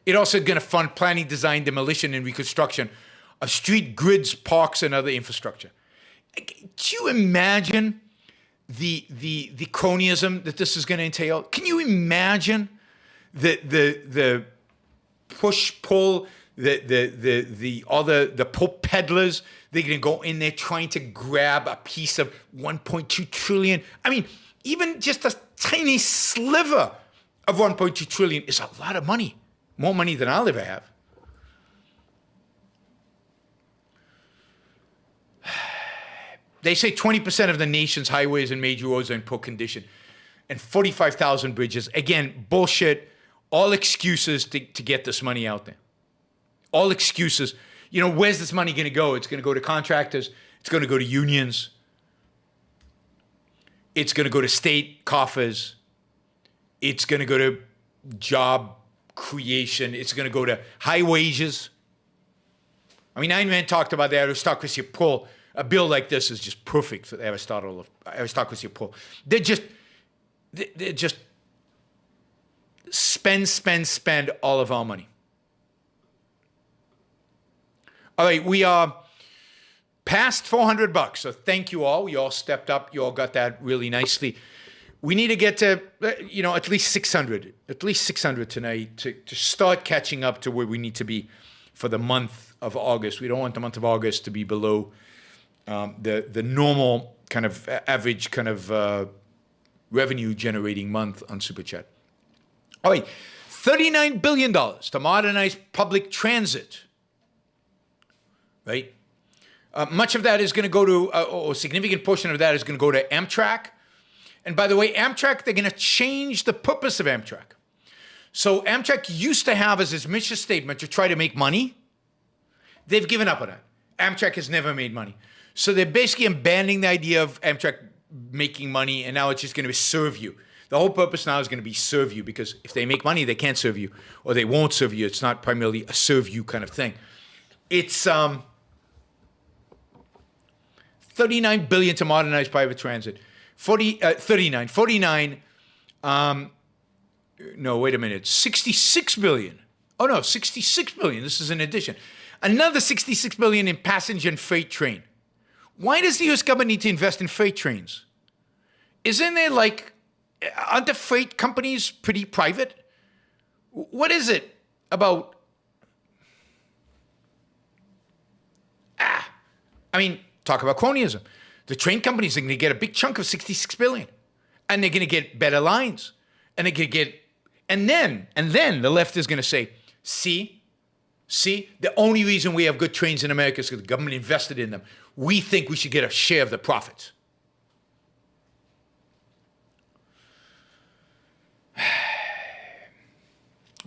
S2: It also going to fund planning, design, demolition, and reconstruction of street grids, parks, and other infrastructure. Do you imagine the cronyism that this is going to entail? Can you imagine the push-pull, the pulp peddlers? They're going to go in there trying to grab a piece of 1.2 trillion. I mean, even just a tiny sliver of 1.2 trillion is a lot of money. More money than I'll ever have. They say 20% of the nation's highways and major roads are in poor condition, and 45,000 bridges. Again, bullshit. All excuses to get this money out there. All excuses. You know, where's this money going to go? It's going to go to contractors. It's going to go to unions. It's going to go to state coffers. It's going to go to job creation. It's going to go to high wages. I mean, Ayn Rand talked about the aristocracy of pull. A bill like this is just perfect for the aristocracy of pull. They're just spend all of our money. All right, we are past $400, so thank you all. You all stepped up. You all got that really nicely. We need to get to, at least 600. At least 600 tonight to start catching up to where we need to be for the month of August. We don't want the month of August to be below the normal kind of average kind of revenue generating month on Super Chat. All right, $39 billion to modernize public transit. Right? Much of that is going to go to, or a significant portion of that is going to go to Amtrak. And by the way, Amtrak, they're going to change the purpose of Amtrak. So Amtrak used to have as its mission statement to try to make money. They've given up on it. Amtrak has never made money. So they're basically abandoning the idea of Amtrak making money, and now it's just going to serve you. The whole purpose now is going to be serve you, because if they make money, they can't serve you, or they won't serve you. It's not primarily a serve you kind of thing. It's $39 billion to modernize private transit. 49. No, wait a minute. 66 billion. Oh no, 66 billion. This is an addition. Another 66 billion in passenger and freight train. Why does the U.S. government need to invest in freight trains? Isn't there aren't the freight companies pretty private? What is it about? I mean, talk about cronyism. The train companies are going to get a big chunk of 66 billion, and they're going to get better lines, and they're going to get, and then the left is going to say, see, the only reason we have good trains in America is because the government invested in them. We think we should get a share of the profits.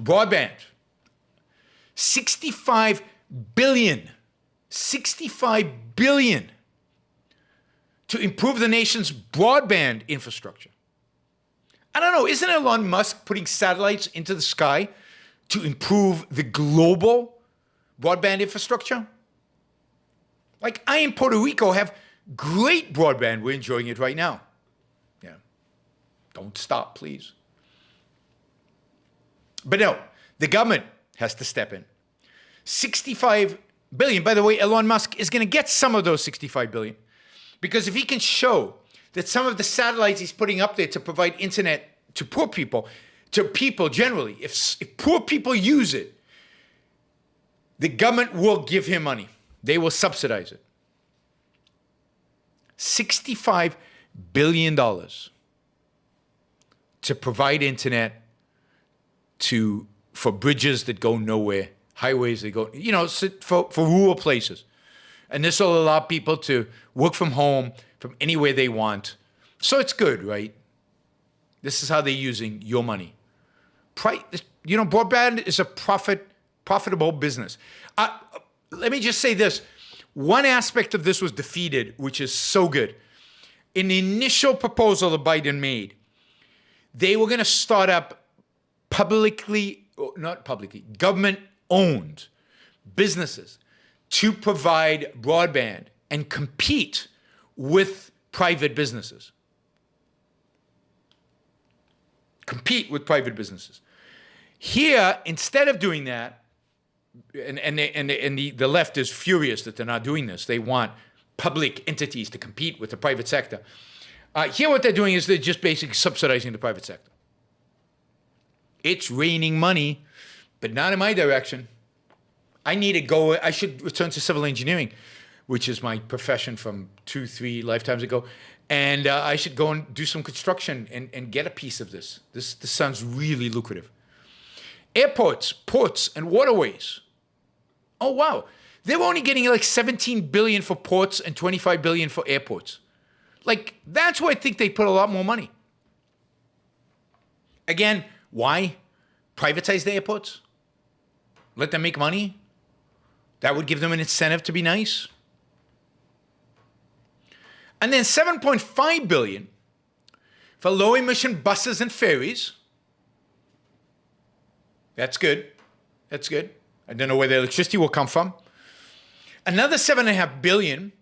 S2: Broadband, 65 billion to improve the nation's broadband infrastructure. I don't know, isn't Elon Musk putting satellites into the sky to improve the global broadband infrastructure? Like, I in Puerto Rico have great broadband. We're enjoying it right now. Yeah. Don't stop, please. But no, the government has to step in. 65 billion. By the way, Elon Musk is going to get some of those 65 billion, because if he can show that some of the satellites he's putting up there to provide internet to poor people, to people generally, if poor people use it, the government will give him money. They will subsidize it. $65 billion to provide internet for bridges that go nowhere, highways that go, for rural places. And this will allow people to work from home, from anywhere they want. So it's good, right? This is how they're using your money. Broadband is a profitable business. Let me just say this. One aspect of this was defeated, which is so good. In the initial proposal that Biden made, they were going to start up government-owned businesses to provide broadband and compete with private businesses. Here, instead of doing that, and the left is furious that they're not doing this. They want public entities to compete with the private sector. Here what they're doing is they're just basically subsidizing the private sector. It's raining money, but not in my direction. I should return to civil engineering, which is my profession from 2-3 lifetimes ago. And I should go and do some construction and get a piece of this. This sounds really lucrative. Airports, ports, and waterways. Oh, wow. They're only getting like 17 billion for ports and 25 billion for airports. Like, that's where I think they put a lot more money. Again, why? Privatize the airports? Let them make money? That would give them an incentive to be nice. And then 7.5 billion for low-emission buses and ferries. That's good. That's good. I don't know where the electricity will come from. Another 7.5 billion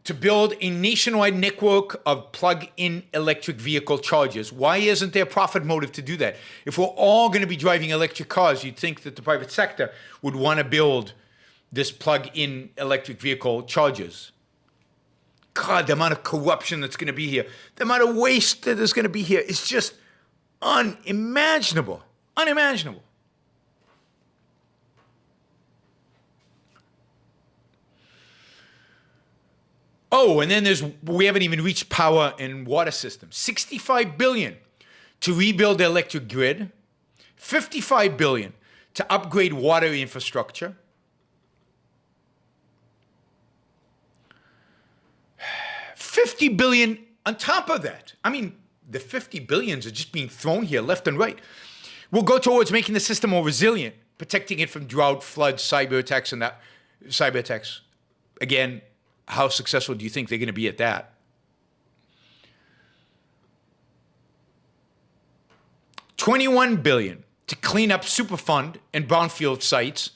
S2: to build a nationwide network of plug-in electric vehicle chargers. Why isn't there a profit motive to do that? If we're all going to be driving electric cars, you'd think that the private sector would want to build this plug-in electric vehicle chargers. God, the amount of corruption that's going to be here, the amount of waste that is going to be here is just unimaginable. Unimaginable. Oh, and then we haven't even reached power and water systems. 65 billion to rebuild the electric grid, 55 billion to upgrade water infrastructure, $50 billion on top of that. I mean, the 50 billions are just being thrown here left and right. We'll go towards making the system more resilient, protecting it from drought, floods, cyber attacks, and that. Cyber attacks. Again, how successful do you think they're going to be at that? $21 billion to clean up Superfund and brownfield sites.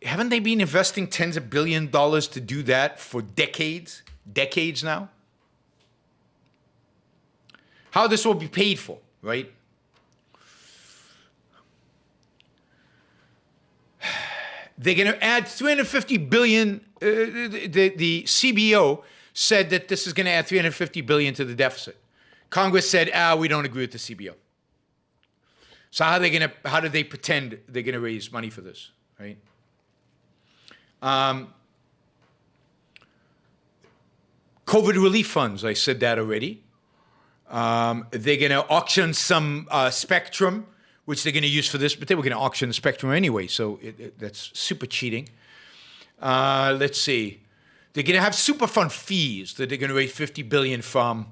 S2: Haven't they been investing tens of billions of dollars to do that for decades? Decades now? How this will be paid for, right? They're going to add 350 billion. The CBO said that this is going to add 350 billion to the deficit. Congress said, we don't agree with the CBO. So how do they pretend they're going to raise money for this, right? COVID relief funds, I said that already. They're going to auction some spectrum, which they're going to use for this, but they were going to auction the spectrum anyway, so that's super cheating. Let's see. They're going to have Superfund fees that they're going to raise 50 billion from,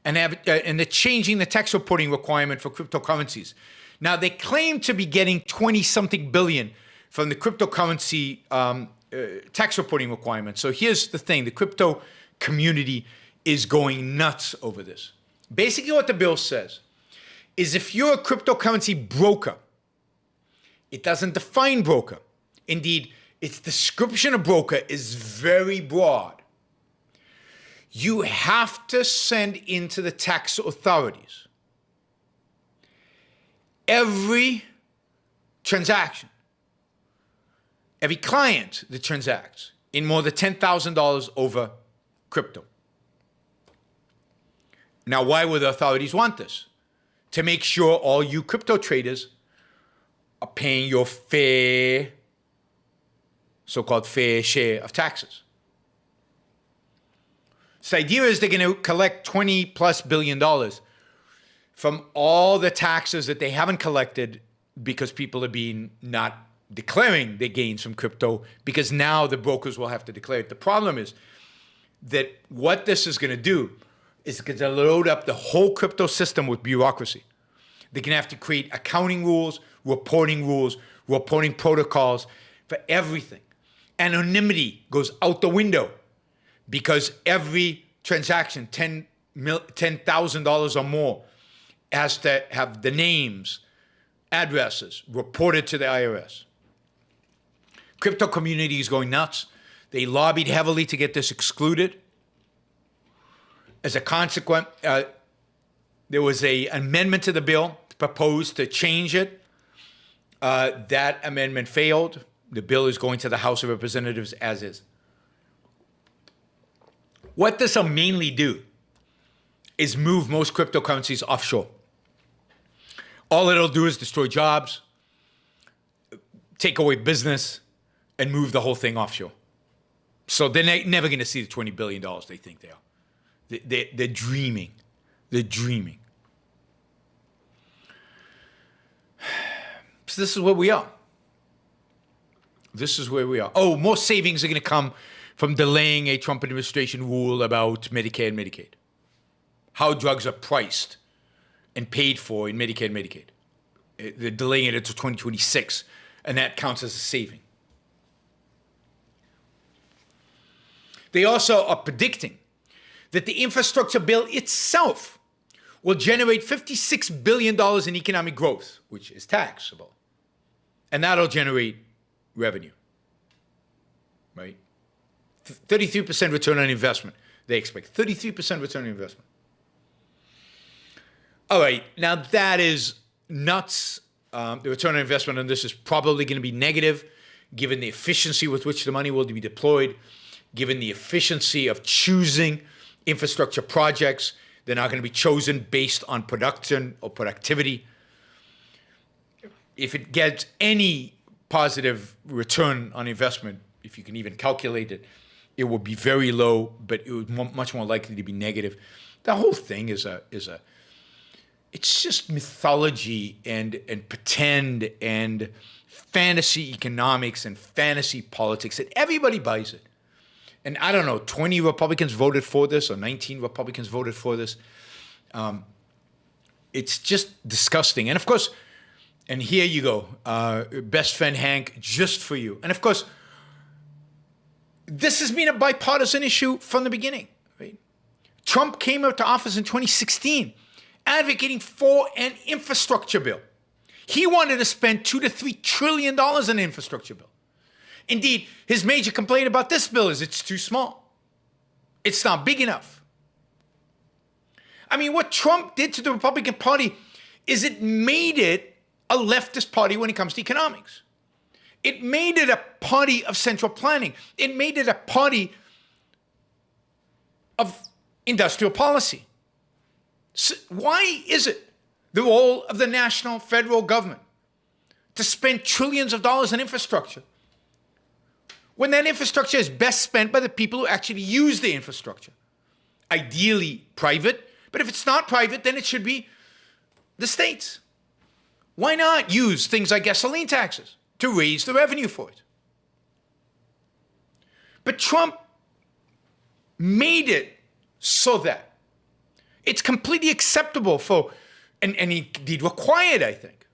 S2: and they're changing the tax reporting requirement for cryptocurrencies. Now, they claim to be getting 20-something billion from the cryptocurrency tax reporting requirement. So here's the thing. The crypto community is going nuts over this. Basically what the bill says is if you're a cryptocurrency broker, it doesn't define broker. Indeed, its description of broker is very broad. You have to send into the tax authorities every transaction, every client that transacts in more than $10,000 over crypto. Now, why would the authorities want this? To make sure all you crypto traders are paying your fair, so-called fair share of taxes. So the idea is they're going to collect $20+ billion from all the taxes that they haven't collected because people are being not declaring their gains from crypto, because now the brokers will have to declare it. The problem is that what this is going to do is going to load up the whole crypto system with bureaucracy. They're going to have to create accounting rules, reporting protocols for everything. Anonymity goes out the window because every transaction, $10,000 or more, has to have the names, addresses reported to the IRS. Crypto community is going nuts. They lobbied heavily to get this excluded. As a consequence, there was an amendment to the bill proposed to change it. That amendment failed. The bill is going to the House of Representatives as is. What this will mainly do is move most cryptocurrencies offshore. All it'll do is destroy jobs, take away business, and move the whole thing offshore. So they're never going to see the $20 billion they think they are. They're dreaming. They're dreaming. So this is where we are. This is where we are. Oh, more savings are going to come from delaying a Trump administration rule about Medicare and Medicaid. How drugs are priced and paid for in Medicare and Medicaid. They're delaying it until 2026, and that counts as a saving. They also are predicting that the infrastructure bill itself will generate $56 billion in economic growth, which is taxable. And that'll generate revenue, right? 33% return on investment, they expect. 33% return on investment. All right, now that is nuts. The return on investment on this is probably going to be negative, given the efficiency with which the money will be deployed, given the efficiency of choosing infrastructure projects. They're not going to be chosen based on production or productivity. If it gets any positive return on investment, if you can even calculate it, it will be very low, but it was much more likely to be negative. The whole thing is it's just mythology and pretend and fantasy economics and fantasy politics, and everybody buys it. And I don't know, 20 Republicans voted for this or 19 Republicans voted for this. It's just disgusting. And of course, and here you go, best friend Hank, just for you. And of course, this has been a bipartisan issue from the beginning, right? Trump came up to office in 2016 advocating for an infrastructure bill. He wanted to spend $2 to $3 trillion in an infrastructure bill. Indeed, his major complaint about this bill is it's too small. It's not big enough. I mean, what Trump did to the Republican Party is it made it a leftist party when it comes to economics. It made it a party of central planning. It made it a party of industrial policy. So why is it the role of the national federal government to spend trillions of dollars on infrastructure when that infrastructure is best spent by the people who actually use the infrastructure? Ideally private, but if it's not private, then it should be the states. Why not use things like gasoline taxes to raise the revenue for it? But Trump made it so that it's completely acceptable for, and indeed required, I think,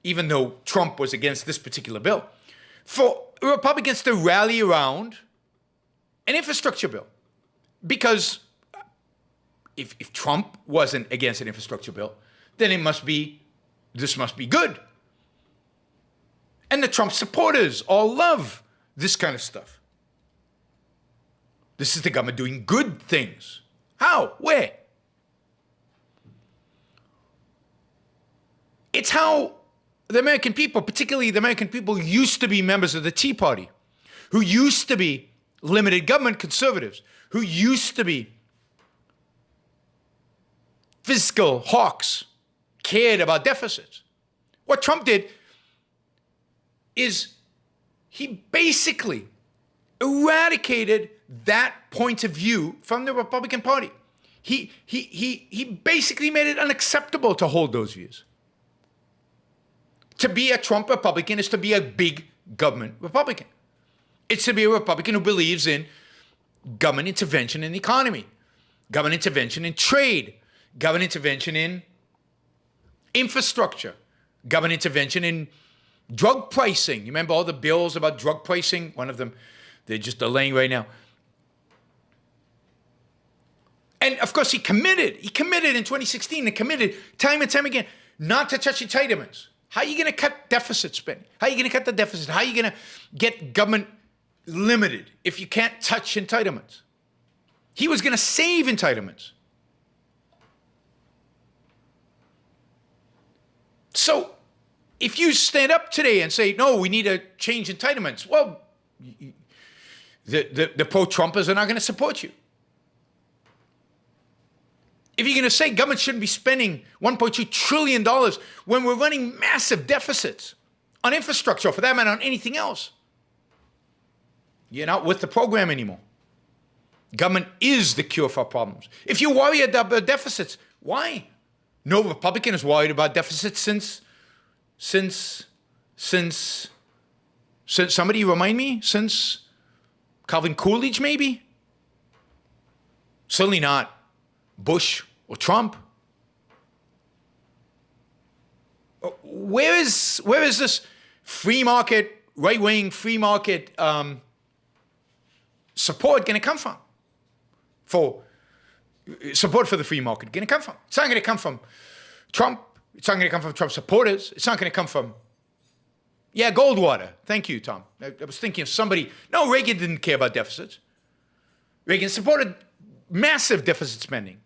S2: even though Trump was against this particular bill, for Republicans to rally around an infrastructure bill. Because if Trump wasn't against an infrastructure bill, then this must be good. And the Trump supporters all love this kind of stuff. This is the government doing good things. How? Where? It's how the American people, particularly the American people who used to be members of the Tea Party, who used to be limited government conservatives, who used to be fiscal hawks, cared about deficits. What Trump did is he basically eradicated that point of view from the Republican Party. He basically made it unacceptable to hold those views. To be a Trump Republican is to be a big government Republican. It's to be a Republican who believes in government intervention in the economy, government intervention in trade, government intervention in infrastructure, government intervention in drug pricing. You remember all the bills about drug pricing? One of them, they're just delaying right now. And of course, he committed in 2016 and committed time and time again not to touch entitlements. How are you going to cut deficit spending? How are you going to cut the deficit? How are you going to get government limited if you can't touch entitlements? He was going to save entitlements. So if you stand up today and say, no, we need to change entitlements, well, the pro-Trumpers are not going to support you. If you're going to say government shouldn't be spending $1.2 trillion when we're running massive deficits on infrastructure, or for that matter, on anything else, you're not with the program anymore. Government is the cure for our problems. If you worry about deficits, why? No Republican is worried about deficits since somebody remind me? Since Calvin Coolidge, maybe? Certainly not Bush or Trump. Where is this free market, right-wing free market support going to come from? For support for the free market going to come from? It's not going to come from Trump. It's not going to come from Trump supporters. It's not going to come from, Goldwater. Thank you, Tom. I was thinking of somebody. No, Reagan didn't care about deficits. Reagan supported massive deficit spending.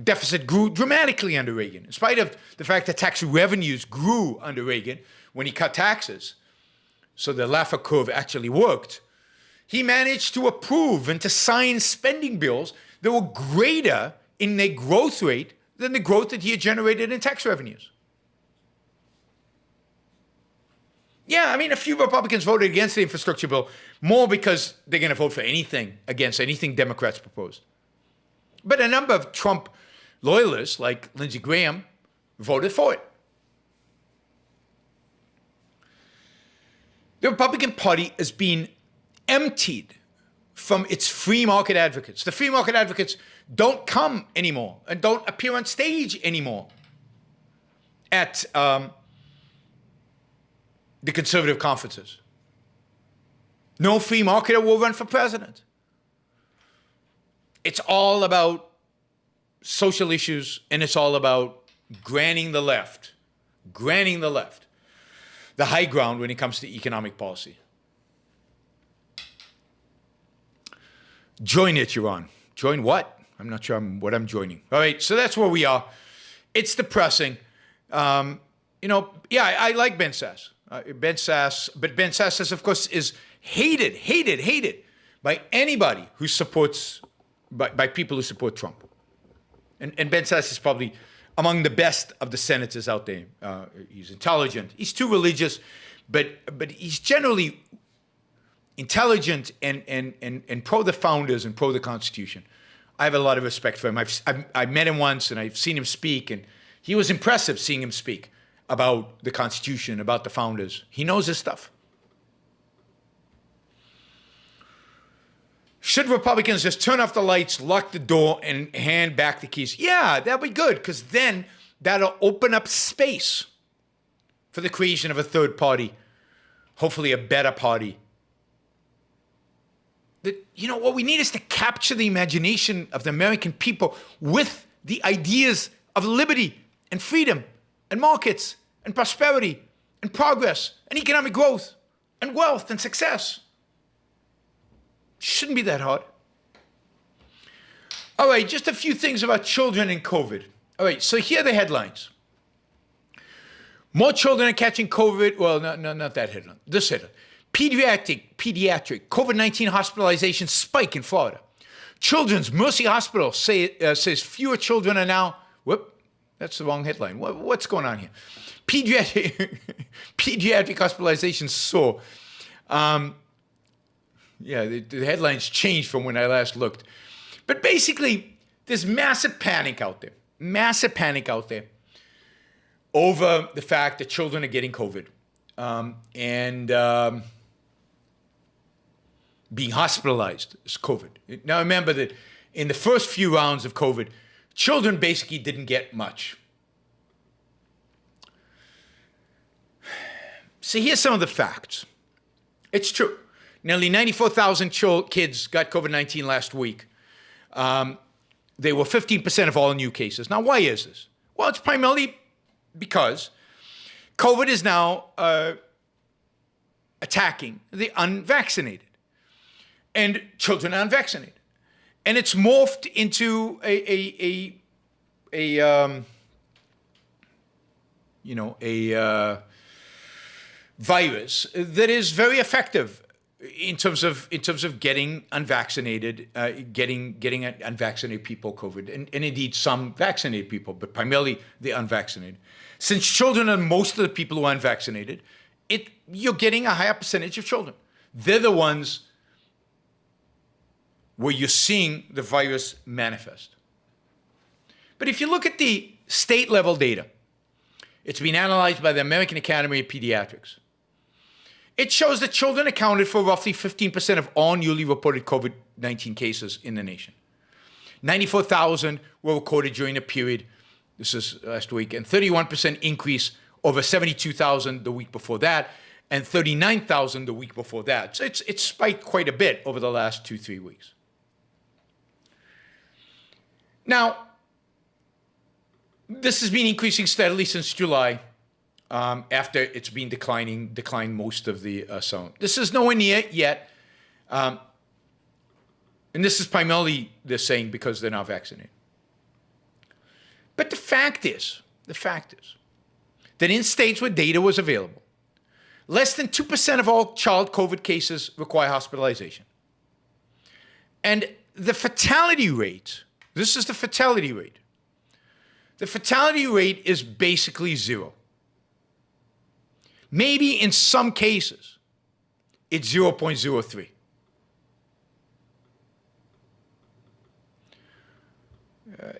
S2: Deficit grew dramatically under Reagan, in spite of the fact that tax revenues grew under Reagan when he cut taxes. So the Laffer curve actually worked. He managed to approve and to sign spending bills that were greater in their growth rate than the growth that he had generated in tax revenues. Yeah, I mean, a few Republicans voted against the infrastructure bill, more because they're going to vote for anything against anything Democrats proposed. But a number of Trump loyalists, like Lindsey Graham, voted for it. The Republican Party is being emptied from its free market advocates. The free market advocates don't come anymore and don't appear on stage anymore at the conservative conferences. No free marketer will run for president. It's all about social issues, and it's all about granting the left, the high ground when it comes to economic policy. Join it, Iran. Join what? I'm not sure what I'm joining. All right, so that's where we are. It's depressing. I like Ben Sasse. But Ben Sasse, of course, is hated by anybody who supports, by people who support Trump. And Ben Sasse is probably among the best of the senators out there. He's intelligent. He's too religious, but he's generally intelligent and pro the founders and pro the Constitution. I have a lot of respect for him. I met him once, and I've seen him speak, and he was impressive seeing him speak about the Constitution, about the founders. He knows his stuff. Should Republicans just turn off the lights, lock the door, and hand back the keys? Yeah, that'll be good, because then that'll open up space for the creation of a third party, hopefully a better party. What we need is to capture the imagination of the American people with the ideas of liberty and freedom and markets and prosperity and progress and economic growth and wealth and success. Shouldn't be that hard. All right, just a few things about children and COVID. All right, so here are the headlines. More children are catching COVID. Well, not that headline. This headline. Pediatric COVID-19 hospitalization spike in Florida. Children's Mercy Hospital says fewer children are now. Whoop, that's the wrong headline. What's going on here? Pediatric hospitalizations soar. Yeah, the headlines changed from when I last looked. But basically, there's massive panic out there. Massive panic out there over the fact that children are getting COVID and being hospitalized as COVID. Now remember that in the first few rounds of COVID, children basically didn't get much. So here's some of the facts. It's true. Nearly 94,000 kids got COVID-19 last week. They were 15% of all new cases. Now, why is this? Well, it's primarily because COVID is now attacking the unvaccinated. And children are unvaccinated. And it's morphed into a virus that is very effective in terms of getting unvaccinated, getting unvaccinated people COVID, and indeed some vaccinated people, but primarily the unvaccinated. Since children are most of the people who are unvaccinated, you're getting a higher percentage of children. They're the ones where you're seeing the virus manifest. But if you look at the state-level data, it's been analyzed by the American Academy of Pediatrics. It shows that children accounted for roughly 15% of all newly reported COVID-19 cases in the nation. 94,000 were recorded during the period, this is last week, and 31% increase over 72,000 the week before that, and 39,000 the week before that. So it's spiked quite a bit over the last 2-3 weeks. Now, this has been increasing steadily since July, after it's been declined most of the summer. This is nowhere near it yet, and this is primarily they're saying because they're not vaccinated. But the fact is that in states where data was available, less than 2% of all child COVID cases require hospitalization. And the fatality rate, this is the fatality rate. The fatality rate is basically zero. Maybe in some cases, it's 0.03.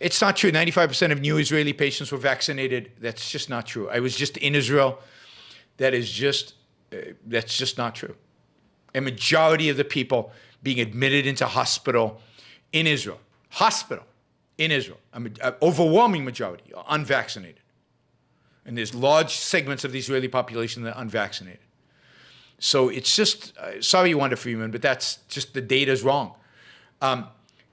S2: It's not true. 95% of new Israeli patients were vaccinated. That's just not true. I was just in Israel. That's just not true. A majority of the people being admitted into hospital in Israel, an overwhelming majority are unvaccinated. And there's large segments of the Israeli population that are unvaccinated. So it's just, sorry, Wanda Freeman, but that's just the data's wrong.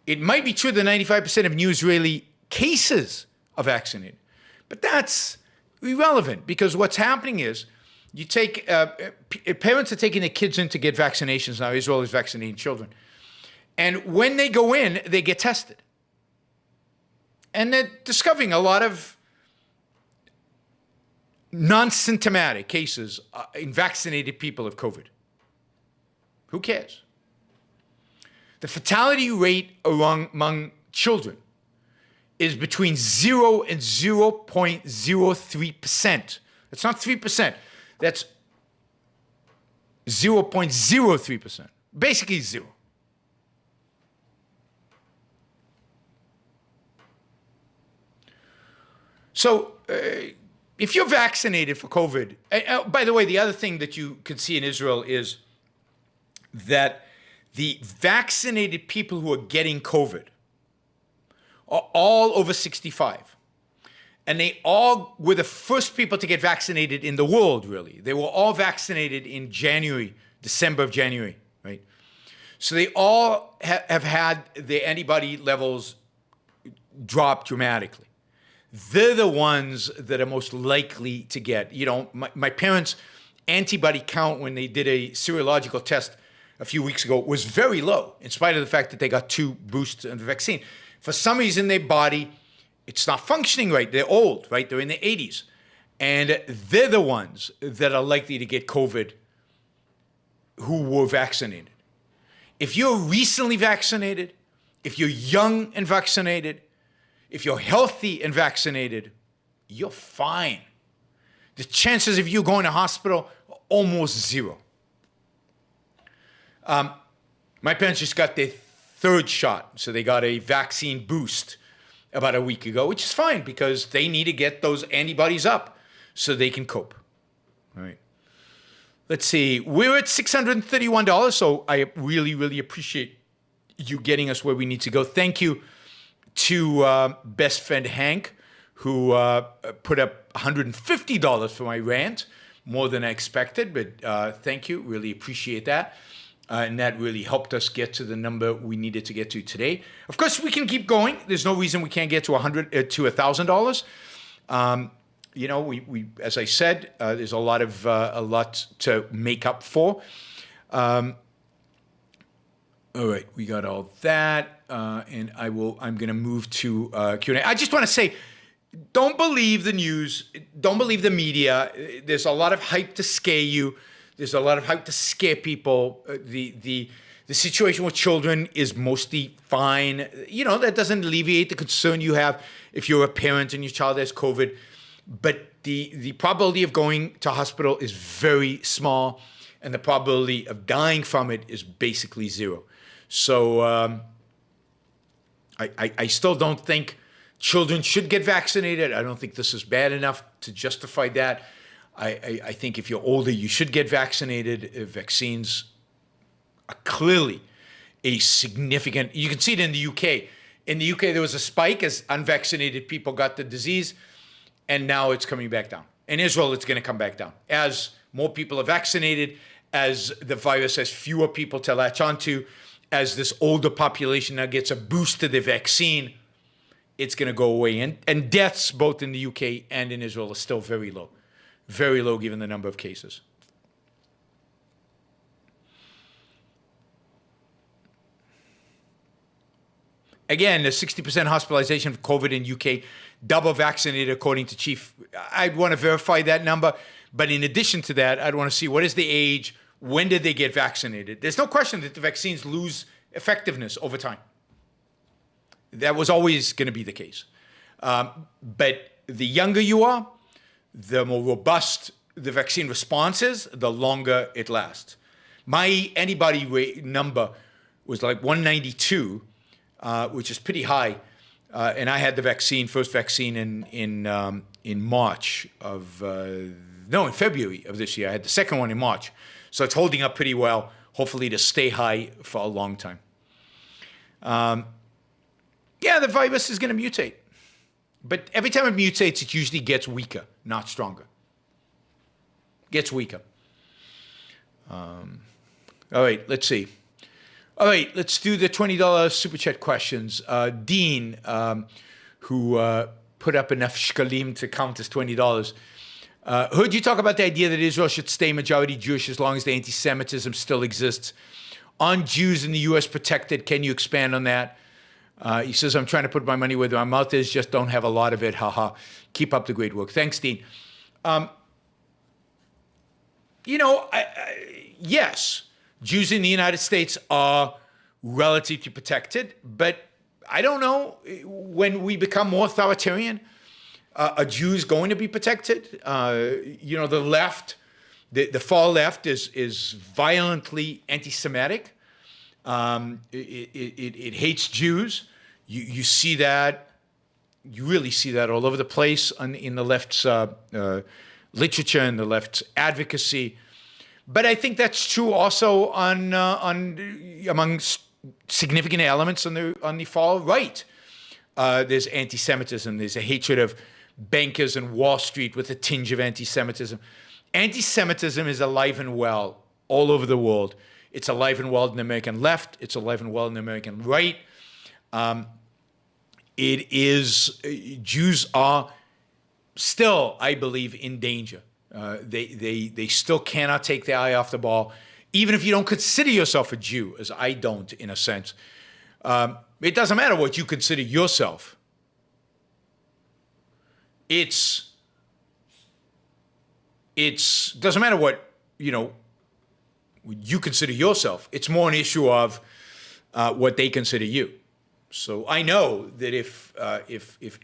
S2: It might be true that 95% of new Israeli cases are vaccinated, but that's irrelevant because what's happening is you take, parents are taking their kids in to get vaccinations now. Israel is vaccinating children. And when they go in, they get tested. And they're discovering a lot of non-symptomatic cases in vaccinated people of COVID. Who cares? The fatality rate among children is between 0 and 0.03%. That's not 3%. That's 0.03%. Basically zero. So, if you're vaccinated for COVID, by the way, the other thing that you can see in Israel is that the vaccinated people who are getting COVID are all over 65. And they all were the first people to get vaccinated in the world, really. They were all vaccinated in December of January, right? So they all have had their antibody levels drop dramatically. They're the ones that are most likely to get. You know, my parents' antibody count when they did a serological test a few weeks ago was very low, in spite of the fact that they got 2 boosts of the vaccine. For some reason, their body it's not functioning right. They're old, right? They're in their 80s. And they're the ones that are likely to get COVID who were vaccinated. If you're recently vaccinated, if you're young and vaccinated, if you're healthy and vaccinated, you're fine. The chances of you going to hospital are almost zero. My parents just got their third shot, so they got a vaccine boost about a week ago, which is fine because they need to get those antibodies up so they can cope. All right. Let's see. We're at $631, so I really, really appreciate you getting us where we need to go. Thank you to best friend Hank, who put up $150 for my rant, more than I expected, but thank you. Really appreciate that. And that really helped us get to the number we needed to get to today. Of course, we can keep going. There's no reason we can't get to $1,000. You know, we as I said, there's a lot to make up for. All right, we got all that, and I'm going to move to Q&A. I just want to say, don't believe the news. Don't believe the media. There's a lot of hype to scare you. There's a lot of hype to scare people. The situation with children is mostly fine. You know, that doesn't alleviate the concern you have if you're a parent and your child has COVID. But the probability of going to hospital is very small, and the probability of dying from it is basically zero. So I still don't think children should get vaccinated. I don't think this is bad enough to justify that. I think if you're older, you should get vaccinated. Vaccines are clearly a significant, you can see it in the UK. In the UK, there was a spike as unvaccinated people got the disease, and now it's coming back down. In Israel, it's going to come back down. As more people are vaccinated, as the virus has fewer people to latch onto, as this older population now gets a boost to the vaccine, it's going to go away. And deaths, both in the UK and in Israel, are still very low. Very low given the number of cases. Again, the 60% hospitalization for COVID in UK, double vaccinated according to Chief. I'd want to verify that number. But in addition to that, I'd want to see what is the age, when did they get vaccinated? There's no question that the vaccines lose effectiveness over time. That was always going to be the case. But the younger you are, the more robust the vaccine response is, the longer it lasts. My antibody rate number was like 192, which is pretty high. And I had the first vaccine in March of, in February of this year. I had the second one in March. So it's holding up pretty well, hopefully to stay high for a long time. Yeah, the virus is going to mutate. But every time it mutates, it usually gets weaker, not stronger. Gets weaker. All right, let's see. All right, let's do the $20 Super Chat questions. Dean, who put up enough shkalim to count as $20. Heard you talk about the idea that Israel should stay majority Jewish as long as the anti-Semitism still exists. Aren't Jews in the U.S. protected? Can you expand on that? He says, I'm trying to put my money where my mouth is, just don't have a lot of it. Haha. Keep up the great work. Thanks, Dean. Yes, Jews in the United States are relatively protected, but I don't know, when we become more authoritarian, are Jews going to be protected? The left, the far left is violently anti-Semitic. It hates Jews. You see that. You really see that all over the place in the left's literature and the left's advocacy. But I think that's true also among significant elements on the far right. There's anti-Semitism. There's a hatred of bankers and Wall Street with a tinge of anti-Semitism. Anti-Semitism is alive and well all over the world. It's alive and well in the American left. It's alive and well in the American right. Jews are still, I believe, in danger. They still cannot take their eye off the ball, even if you don't consider yourself a Jew, as I don't, in a sense. It doesn't matter what you consider yourself. it's doesn't matter what, you consider yourself. It's more an issue of what they consider you. So I know that if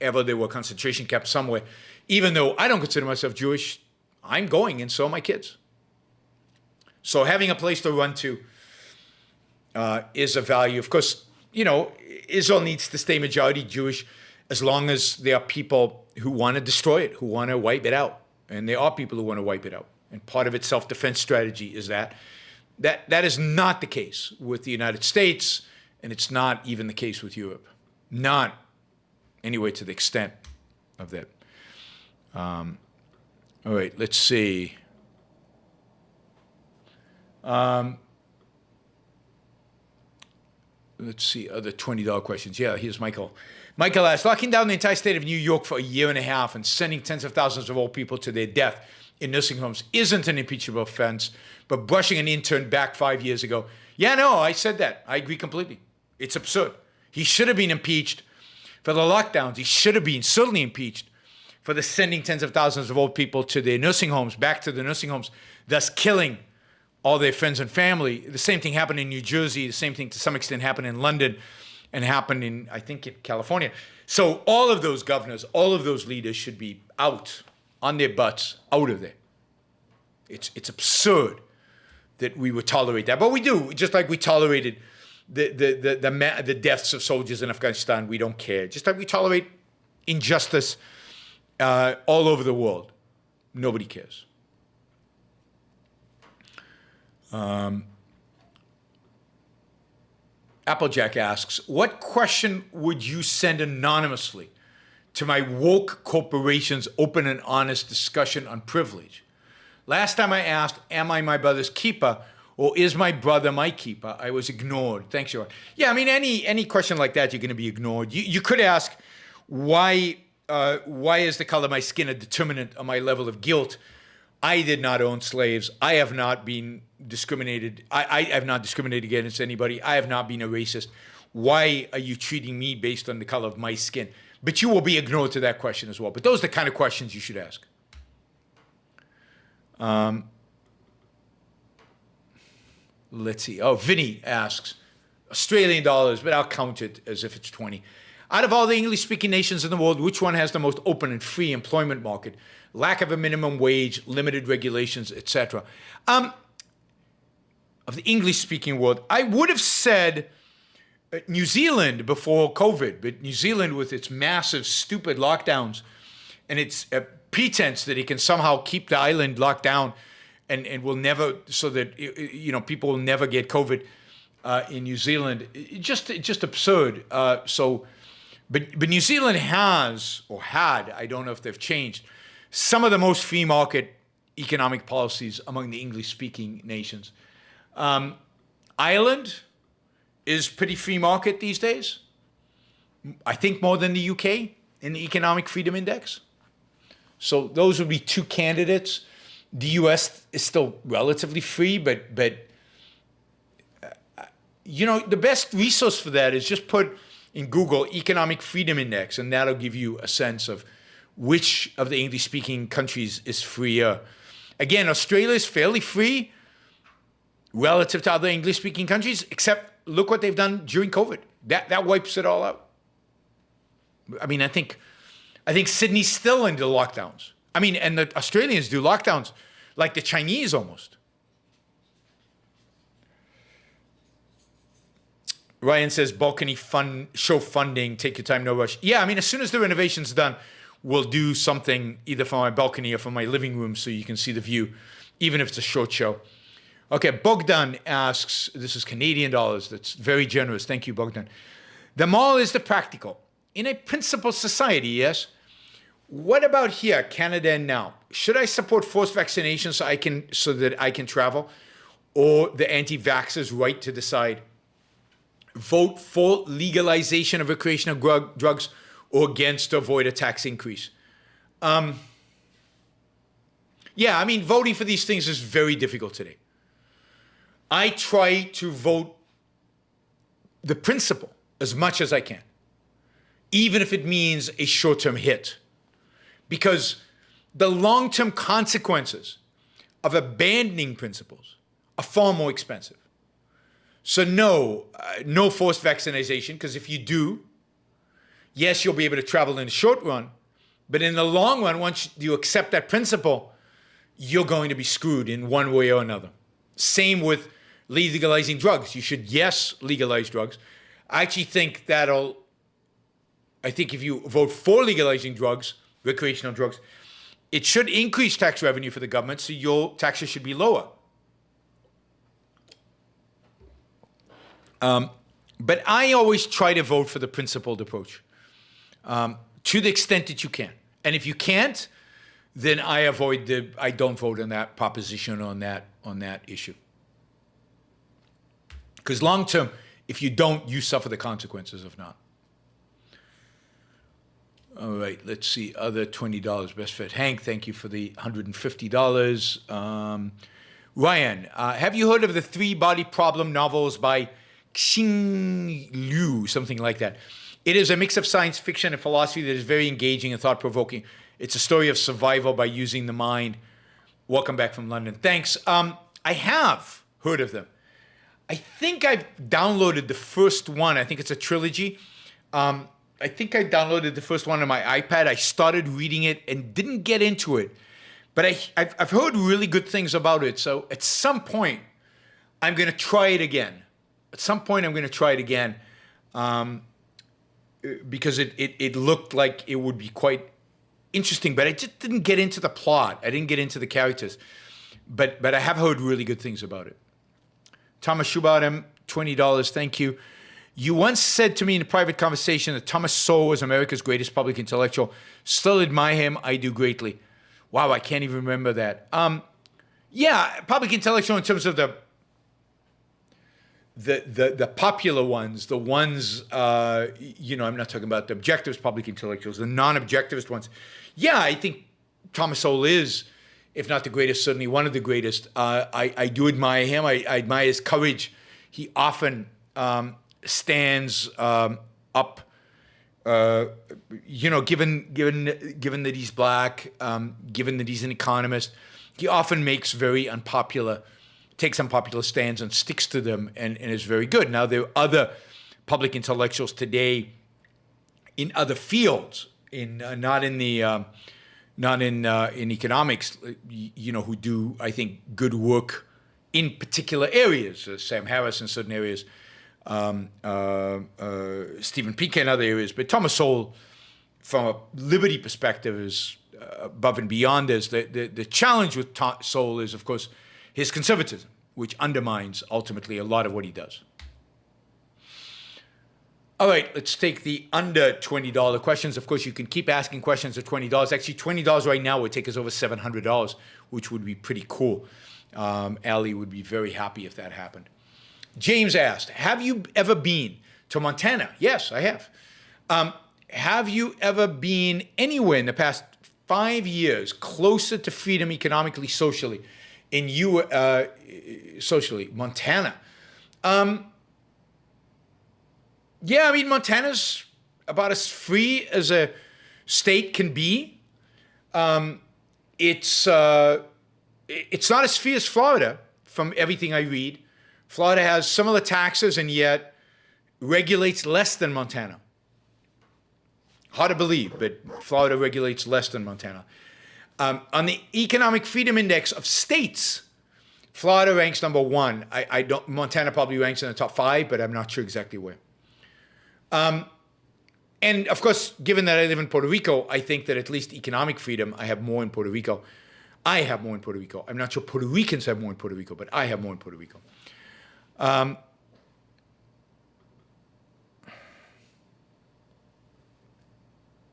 S2: ever there were concentration camps somewhere, even though I don't consider myself Jewish, I'm going, and so are my kids. So having a place to run to is a value. Of course, Israel needs to stay majority Jewish as long as there are people who want to destroy it, who want to wipe it out. And there are people who want to wipe it out. And part of its self-defense strategy is that. That is not the case with the United States, and it's not even the case with Europe. Not anyway to the extent of that. All right, let's see. Let's see, other $20 questions. Yeah, here's Michael. Michael asks, locking down the entire state of New York for a year and a half and sending tens of thousands of old people to their death in nursing homes isn't an impeachable offense, but brushing an intern back 5 years ago. Yeah, no, I said that. I agree completely. It's absurd. He should have been impeached for the lockdowns. He should have been certainly impeached for the sending tens of thousands of old people to their nursing homes, back to the nursing homes, thus killing all their friends and family. The same thing happened in New Jersey. The same thing to some extent happened in London and happened in, I think, in California. So all of those governors, all of those leaders should be out on their butts, out of there. It's absurd that we would tolerate that. But we do, just like we tolerated the deaths of soldiers in Afghanistan. We don't care. Just like we tolerate injustice all over the world. Nobody cares. Applejack asks, what question would you send anonymously to my woke corporation's open and honest discussion on privilege? Last time I asked, am I my brother's keeper, or is my brother my keeper? I was ignored. Thanks, Yaron. Yeah, I mean, any question like that, you're going to be ignored. You could ask, why is the color of my skin a determinant of my level of guilt? I did not own slaves. I have not been discriminated. I have not discriminated against anybody. I have not been a racist. Why are you treating me based on the color of my skin? But you will be ignored to that question as well. But those are the kind of questions you should ask. Let's see. Oh, Vinny asks, Australian dollars, but I'll count it as if it's 20. Out of all the English-speaking nations in the world, which one has the most open and free employment market? Lack of a minimum wage, limited regulations, etc. Of the English-speaking world, I would have said New Zealand before COVID, but New Zealand with its massive, stupid lockdowns and its pretense that it can somehow keep the island locked down and will never, so that people will never get COVID in New Zealand. Just absurd. But New Zealand has, or had, I don't know if they've changed, some of the most free market economic policies among the English-speaking nations. Ireland is pretty free market these days. I think more than the UK in the Economic Freedom Index. So those would be two candidates. The US is still relatively free, but the best resource for that is just put in Google Economic Freedom Index, and that'll give you a sense of which of the English-speaking countries is freer. Again, Australia is fairly free relative to other English-speaking countries, except look what they've done during COVID. That wipes it all out. I mean, I think Sydney's still into lockdowns. I mean, and the Australians do lockdowns like the Chinese almost. Ryan says, balcony show funding, take your time, no rush. Yeah, I mean, as soon as the renovation's done, we'll do something either for my balcony or for my living room so you can see the view, even if it's a short show. Okay, Bogdan asks, this is Canadian dollars. That's very generous. Thank you, Bogdan. The mall is the practical. In a principled society, yes. What about here, Canada and now? Should I support forced vaccination so that I can travel, or the anti-vaxxers' right to decide? Vote for legalization of recreational drugs or against to avoid a tax increase? Yeah, I mean, voting for these things is very difficult today. I try to vote the principle as much as I can, even if it means a short-term hit. because the long-term consequences of abandoning principles are far more expensive. So no, no forced vaccination, because if you do, yes, you'll be able to travel in the short run, but in the long run, once you accept that principle, you're going to be screwed in one way or another. Same with legalizing drugs. You should, yes, legalize drugs. I actually think I think if you vote for legalizing drugs, recreational drugs, it should increase tax revenue for the government, so your taxes should be lower. But I always try to vote for the principled approach, to the extent that you can. And if you can't, then I don't vote on that proposition, on that issue. Because long term, if you don't, you suffer the consequences of not. All right, let's see. Other $20 best fit. Hank, thank you for the $150. Ryan, have you heard of the Three Body Problem novels by Xing Liu, something like that? It is a mix of science fiction and philosophy that is very engaging and thought-provoking. It's a story of survival by using the mind. Welcome back from London. Thanks. I have heard of them. I think I've downloaded the first one. I think it's a trilogy. I think I downloaded the first one on my iPad. I started reading it and didn't get into it. But I've heard really good things about it. So at some point, I'm going to try it again. Because it looked like it would be quite interesting. But I just didn't get into the plot. I didn't get into the characters. But I have heard really good things about it. Thomas Schubaum, $20, thank you. You once said to me in a private conversation that Thomas Sowell was America's greatest public intellectual. Still admire him, I do greatly. Wow, I can't even remember that. Yeah, public intellectual in terms of the popular ones, the ones, I'm not talking about the objectivist public intellectuals, the non-objectivist ones. Yeah, I think Thomas Sowell is, if not the greatest, certainly one of the greatest. I do admire him. I admire his courage. He often stands up, given that he's black, given that he's an economist, he often takes unpopular stands and sticks to them and is very good. Now, there are other public intellectuals today in other fields, not in economics, who do, I think, good work in particular areas. Sam Harris in certain areas, Stephen Pinker in other areas. But Thomas Sowell, from a liberty perspective, is above and beyond this. The challenge with Sowell is, of course, his conservatism, which undermines ultimately a lot of what he does. All right, let's take the under $20 questions. Of course, you can keep asking questions at $20. Actually, $20 right now would take us over $700, which would be pretty cool. Ali would be very happy if that happened. James asked, have you ever been to Montana? Yes, I have. Have you ever been anywhere in the past 5 years closer to freedom economically, socially? Socially, Montana. Yeah, I mean, Montana's about as free as a state can be. It's not as free as Florida, from everything I read. Florida has similar taxes and yet regulates less than Montana. Hard to believe, but Florida regulates less than Montana. On the Economic Freedom Index of states, Florida ranks number 1. Montana probably ranks in the top 5, but I'm not sure exactly where. And of course, given that I live in Puerto Rico, I think that at least economic freedom, I have more in Puerto Rico. I'm not sure Puerto Ricans have more in Puerto Rico, but I have more in Puerto Rico.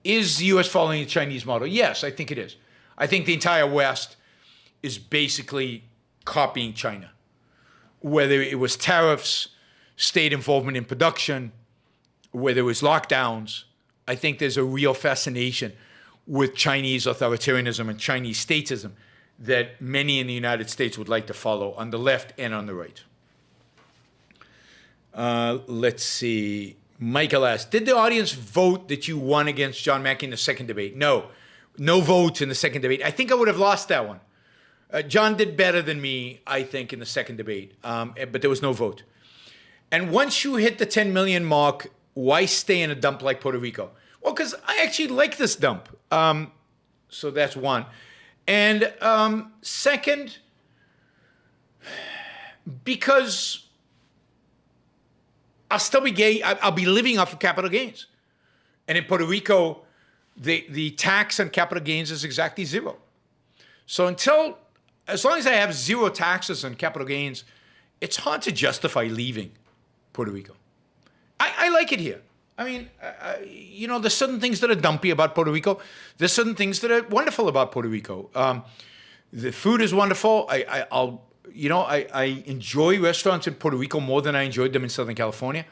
S2: Is the U.S. following the Chinese model? Yes, I think it is. I think the entire West is basically copying China. Whether it was tariffs, state involvement in production, whether it was lockdowns, I think there's a real fascination with Chinese authoritarianism and Chinese statism that many in the United States would like to follow on the left and on the right. Let's see. Michael asked, did the audience vote that you won against John Mackey in the second debate? No. no votes in the second debate. I think I would have lost that one. John did better than me, I think, in the second debate, but there was no vote. And once you hit the 10 million mark, why stay in a dump like Puerto Rico? Well, because I actually like this dump. So that's one. And second, because I'll still be gay. I'll be living off of capital gains. And in Puerto Rico, the tax on capital gains is exactly zero. So as long as I have zero taxes on capital gains, it's hard to justify leaving Puerto Rico. I like it here. I mean, there's certain things that are dumpy about Puerto Rico. There's certain things that are wonderful about Puerto Rico. The food is wonderful. I enjoy restaurants in Puerto Rico more than I enjoyed them in Southern California,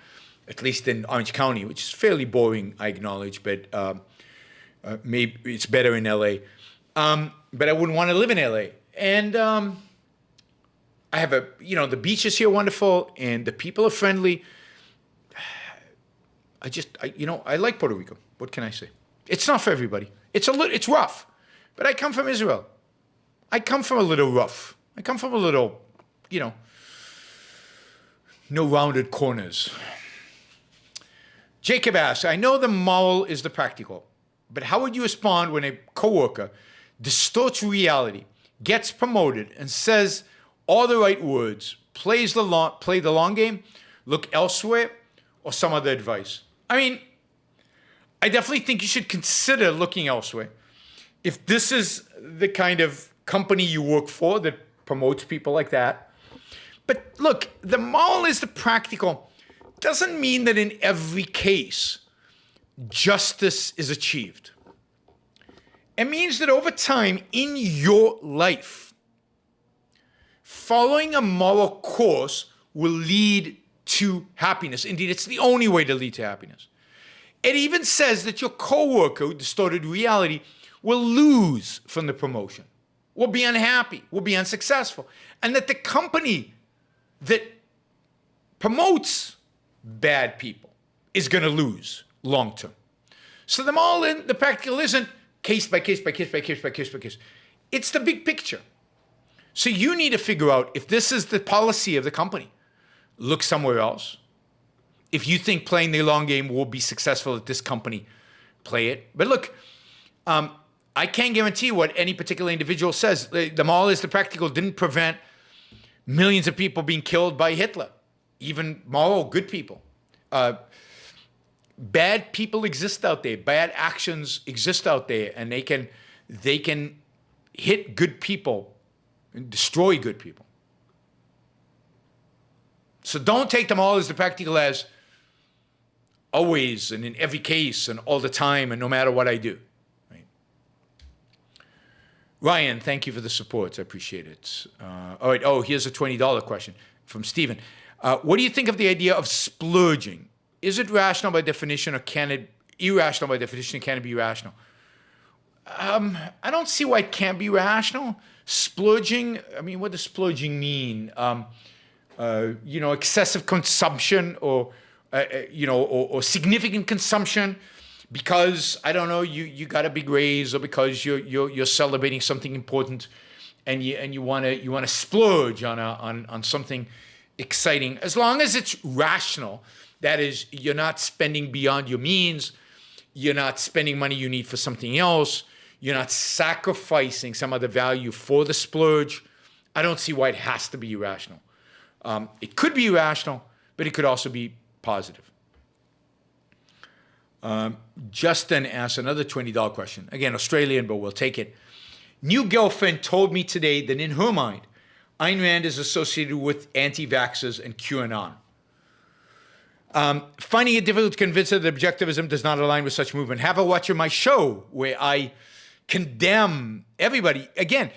S2: at least in Orange County, which is fairly boring, I acknowledge, but maybe it's better in LA. But I wouldn't want to live in LA. And I have the beaches here are wonderful and the people are friendly. I like Puerto Rico. What can I say? It's not for everybody. It's rough. But I come from Israel. I come from a little rough. I come from a little, no rounded corners. Jacob asks, I know the moral is the practical, but how would you respond when a coworker distorts reality, gets promoted, and says all the right words, play the long game, look elsewhere, or some other advice? I mean, I definitely think you should consider looking elsewhere. If this is the kind of company you work for that promotes people like that. But look, the moral is the practical. Doesn't mean that in every case, justice is achieved. It means that over time in your life, following a moral course will lead to happiness. Indeed, it's the only way to lead to happiness. It even says that your coworker who distorted reality will lose from the promotion, will be unhappy, will be unsuccessful, and that the company that promotes bad people is going to lose long term. So the moral in the practical isn't case by case by case by case by case by case. It's the big picture. So you need to figure out if this is the policy of the company. Look somewhere else. If you think playing the long game will be successful at this company, play it. But look, I can't guarantee what any particular individual says. The moral is the practical didn't prevent millions of people being killed by Hitler, even moral, good people. Bad people exist out there. Bad actions exist out there, and they can hit good people and destroy good people. So don't take them all as the practical as always and in every case and all the time and no matter what I do. Right? Ryan, thank you for the support. I appreciate it. All right. Oh, here's a $20 question from Stephen. What do you think of the idea of splurging? Is it rational by definition or can it irrational by definition? Can it be rational? I don't see why it can't be rational. Splurging, I mean, what does splurging mean? Excessive consumption or significant consumption because, I don't know, you got a big raise or because you're celebrating something important and you want to splurge on something exciting. As long as it's rational, that is, you're not spending beyond your means, you're not spending money you need for something else, you're not sacrificing some other value for the splurge, I don't see why it has to be irrational. It could be irrational, but it could also be positive. Justin asked another $20 question. Again, Australian, but we'll take it. New girlfriend told me today that in her mind, Ayn Rand is associated with anti-vaxxers and QAnon. Finding it difficult to convince her that objectivism does not align with such movement. Have her watch my show where I condemn everybody. Again,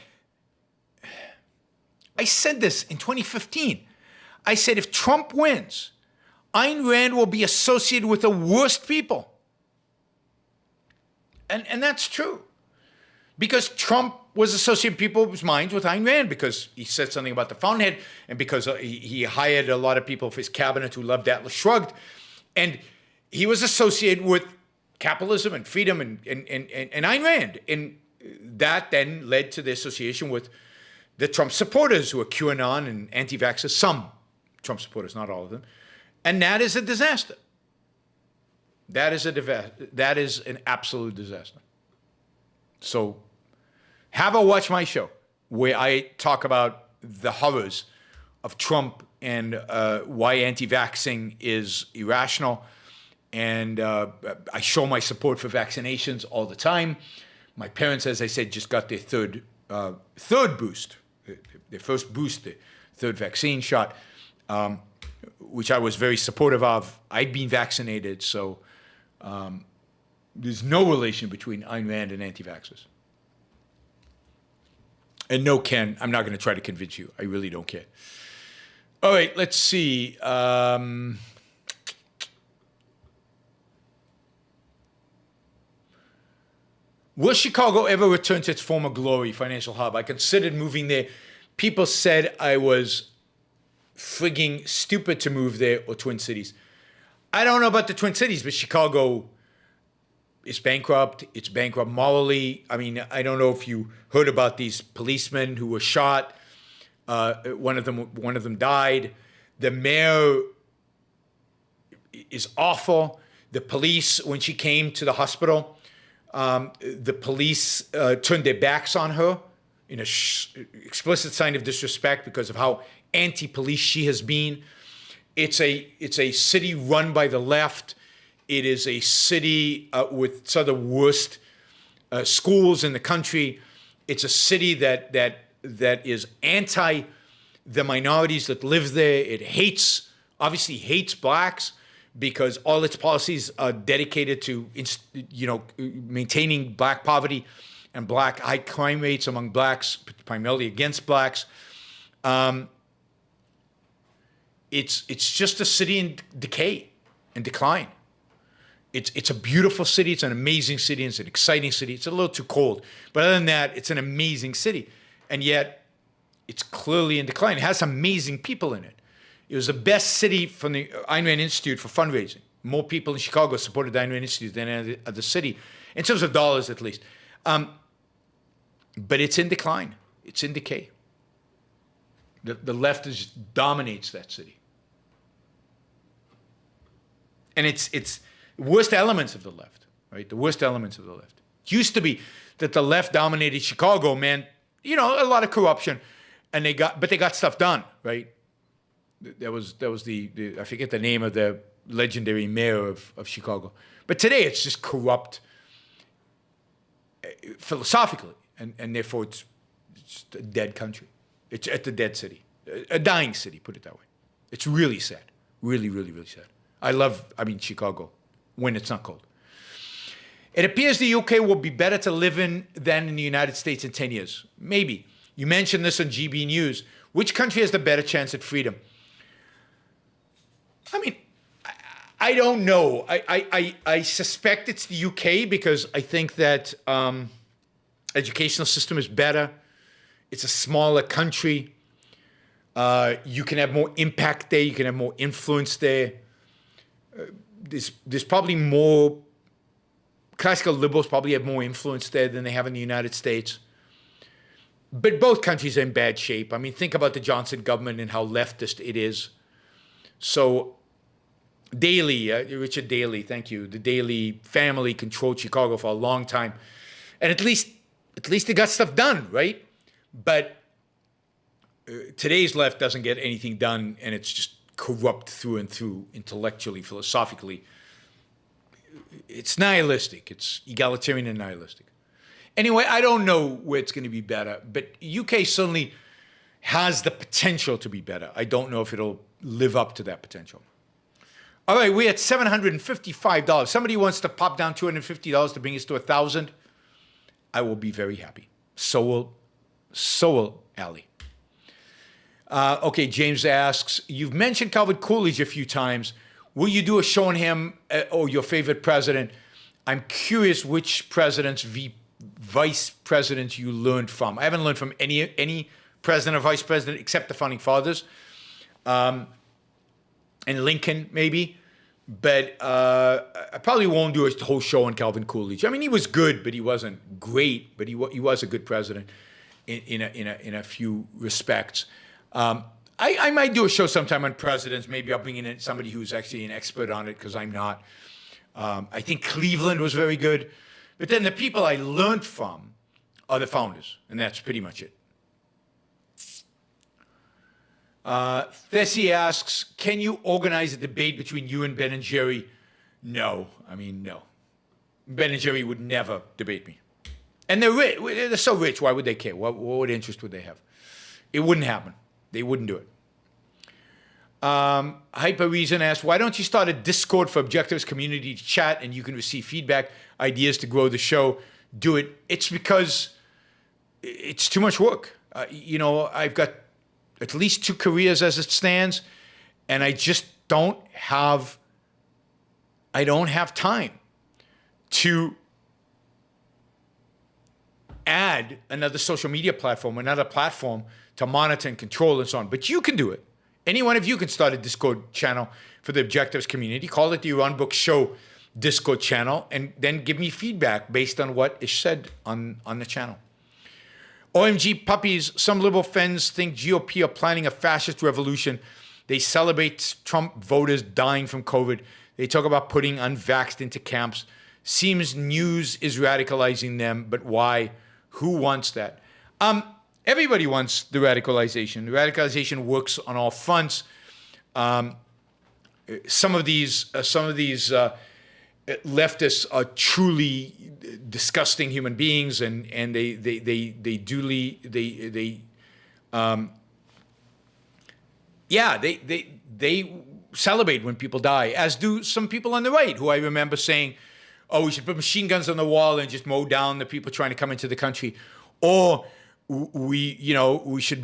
S2: I said this in 2015. I said, if Trump wins, Ayn Rand will be associated with the worst people. And that's true. Because Trump was associating people's minds with Ayn Rand because he said something about the Fountainhead and because he hired a lot of people for his cabinet who loved Atlas Shrugged. And he was associated with capitalism and freedom and Ayn Rand. And that then led to the association with the Trump supporters who are QAnon and anti-vaxxers, some Trump supporters, not all of them. And that is a disaster. That is an absolute disaster. So have a watch my show where I talk about the horrors of Trump and why anti-vaxxing is irrational. And I show my support for vaccinations all the time. My parents, as I said, just got their third boost, their first boost, the third vaccine shot, which I was very supportive of. I'd been vaccinated, so there's no relation between Ayn Rand and anti-vaxxers. And no, Ken, I'm not going to try to convince you. I really don't care. All right, let's see. Will Chicago ever return to its former glory, financial hub? I considered moving there. People said I was frigging stupid to move there, or Twin Cities. I don't know about the Twin Cities, but Chicago is bankrupt. It's bankrupt morally. I mean, I don't know if you heard about these policemen who were shot. One of them died. The mayor is awful. The police, when she came to the hospital, the police turned their backs on her in an explicit sign of disrespect because of how anti-police she has been. It's a city run by the left. It is a city with some of the worst schools in the country. It's a city that is anti the minorities that live there. It obviously hates blacks, because all its policies are dedicated to, maintaining black poverty and black high crime rates among blacks, primarily against blacks. It's just a city in decay and decline. It's a beautiful city. It's an amazing city. It's an exciting city. It's a little too cold, but other than that, it's an amazing city, and yet it's clearly in decline. It has amazing people in it. It was the best city from the Ayn Rand Institute for fundraising. More people in Chicago supported the Ayn Rand Institute than any other city, in terms of dollars at least. But it's in decline. It's in decay. The left dominates that city. And it's worst elements of the left, right? The worst elements of the left. It used to be that the left dominated Chicago, man. A lot of corruption, and they got stuff done, right? That was the I forget the name of the legendary mayor of Chicago. But today it's just corrupt philosophically, and therefore it's a dead country. It's a dead city, a dying city, put it that way. It's really sad, really, really, really sad. Chicago, when it's not cold. It appears the UK will be better to live in than in the United States in 10 years. Maybe. You mentioned this on GB News. Which country has the better chance at freedom? I don't know. I suspect it's the UK, because I think that educational system is better. It's a smaller country. You can have more impact there. You can have more influence there. There's probably more, classical liberals probably have more influence there than they have in the United States. But both countries are in bad shape. Think about the Johnson government and how leftist it is. So Daley, Richard Daley, thank you. The Daley family controlled Chicago for a long time. And at least they got stuff done, right? But today's left doesn't get anything done, and it's just corrupt through and through, intellectually, philosophically. It's nihilistic. It's egalitarian and nihilistic. Anyway, I don't know where it's going to be better, but UK certainly has the potential to be better. I don't know if it'll live up to that potential. All right, we're at $755. Somebody wants to pop down $250 to bring us to $1,000. I will be very happy. So will Ali. Okay, James asks, you've mentioned Calvin Coolidge a few times. Will you do a show on him or your favorite president? I'm curious which presidents, vice presidents you learned from. I haven't learned from any president or vice president except the Founding Fathers. And Lincoln, maybe. But I probably won't do a whole show on Calvin Coolidge. I mean, he was good, but he wasn't great. But he was a good president in a few respects. I might do a show sometime on presidents. Maybe I'll bring in somebody who's actually an expert on it, because I'm not. I think Cleveland was very good. But then the people I learned from are the founders, and that's pretty much it. Thessie asks, can you organize a debate between you and Ben and Jerry? No. I mean, no. Ben and Jerry would never debate me. And they're rich. They're so rich. Why would they care? What interest would they have? It wouldn't happen. They wouldn't do it. Hyper Reason asks, why don't you start a Discord for Objectives community to chat and you can receive feedback, ideas to grow the show? Do it. It's because it's too much work. I've got at least 2 careers as it stands, and I just don't have time to add another social media platform, another platform to monitor and control and so on. But you can do it. Any one of you can start a Discord channel for the Objectives community. Call it the Iran Book Show Discord channel, and then give me feedback based on what is said on the channel. OMG puppies, some liberal friends think GOP are planning a fascist revolution. They celebrate Trump voters dying from COVID. They talk about putting unvaxxed into camps. Seems news is radicalizing them, but why? Who wants that? Everybody wants the radicalization. The radicalization works on all fronts. Some of these leftists are truly disgusting human beings, and they celebrate when people die, as do some people on the right, who I remember saying, oh, we should put machine guns on the wall and just mow down the people trying to come into the country, or we should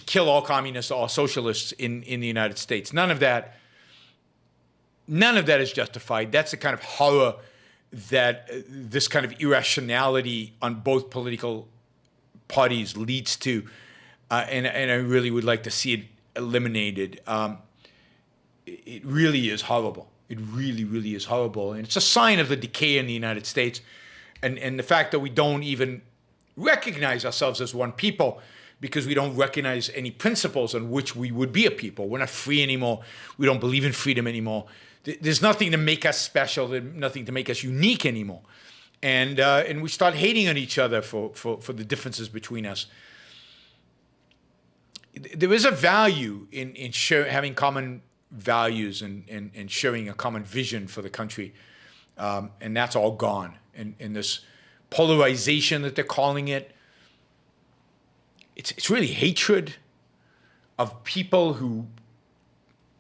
S2: kill all communists, all socialists in the United States. None of that is justified. That's the kind of horror that this kind of irrationality on both political parties leads to, and I really would like to see it eliminated. It really is horrible. It really, really is horrible, and it's a sign of the decay in the United States, and the fact that we don't even recognize ourselves as one people, because we don't recognize any principles on which we would be a people. We're not free anymore. We don't believe in freedom anymore. There's nothing to make us special, nothing to make us unique anymore. And we start hating on each other for the differences between us. There is a value in having common values and sharing a common vision for the country. And that's all gone. And this polarization that they're calling it, it's really hatred of people who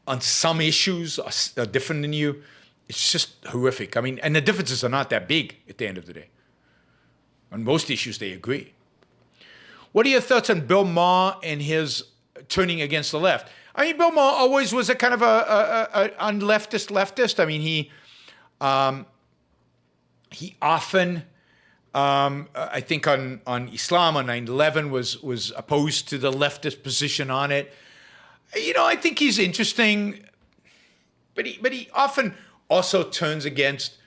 S2: on some issues are different than you. It's just horrific. I mean, and the differences are not that big at the end of the day. On most issues, they agree. What are your thoughts on Bill Maher and his turning against the left? I mean, Bill Maher always was a kind of a leftist. I mean, he often, I think on Islam, on 9/11, was opposed to the leftist position on it. I think he's interesting, but he often also turns against,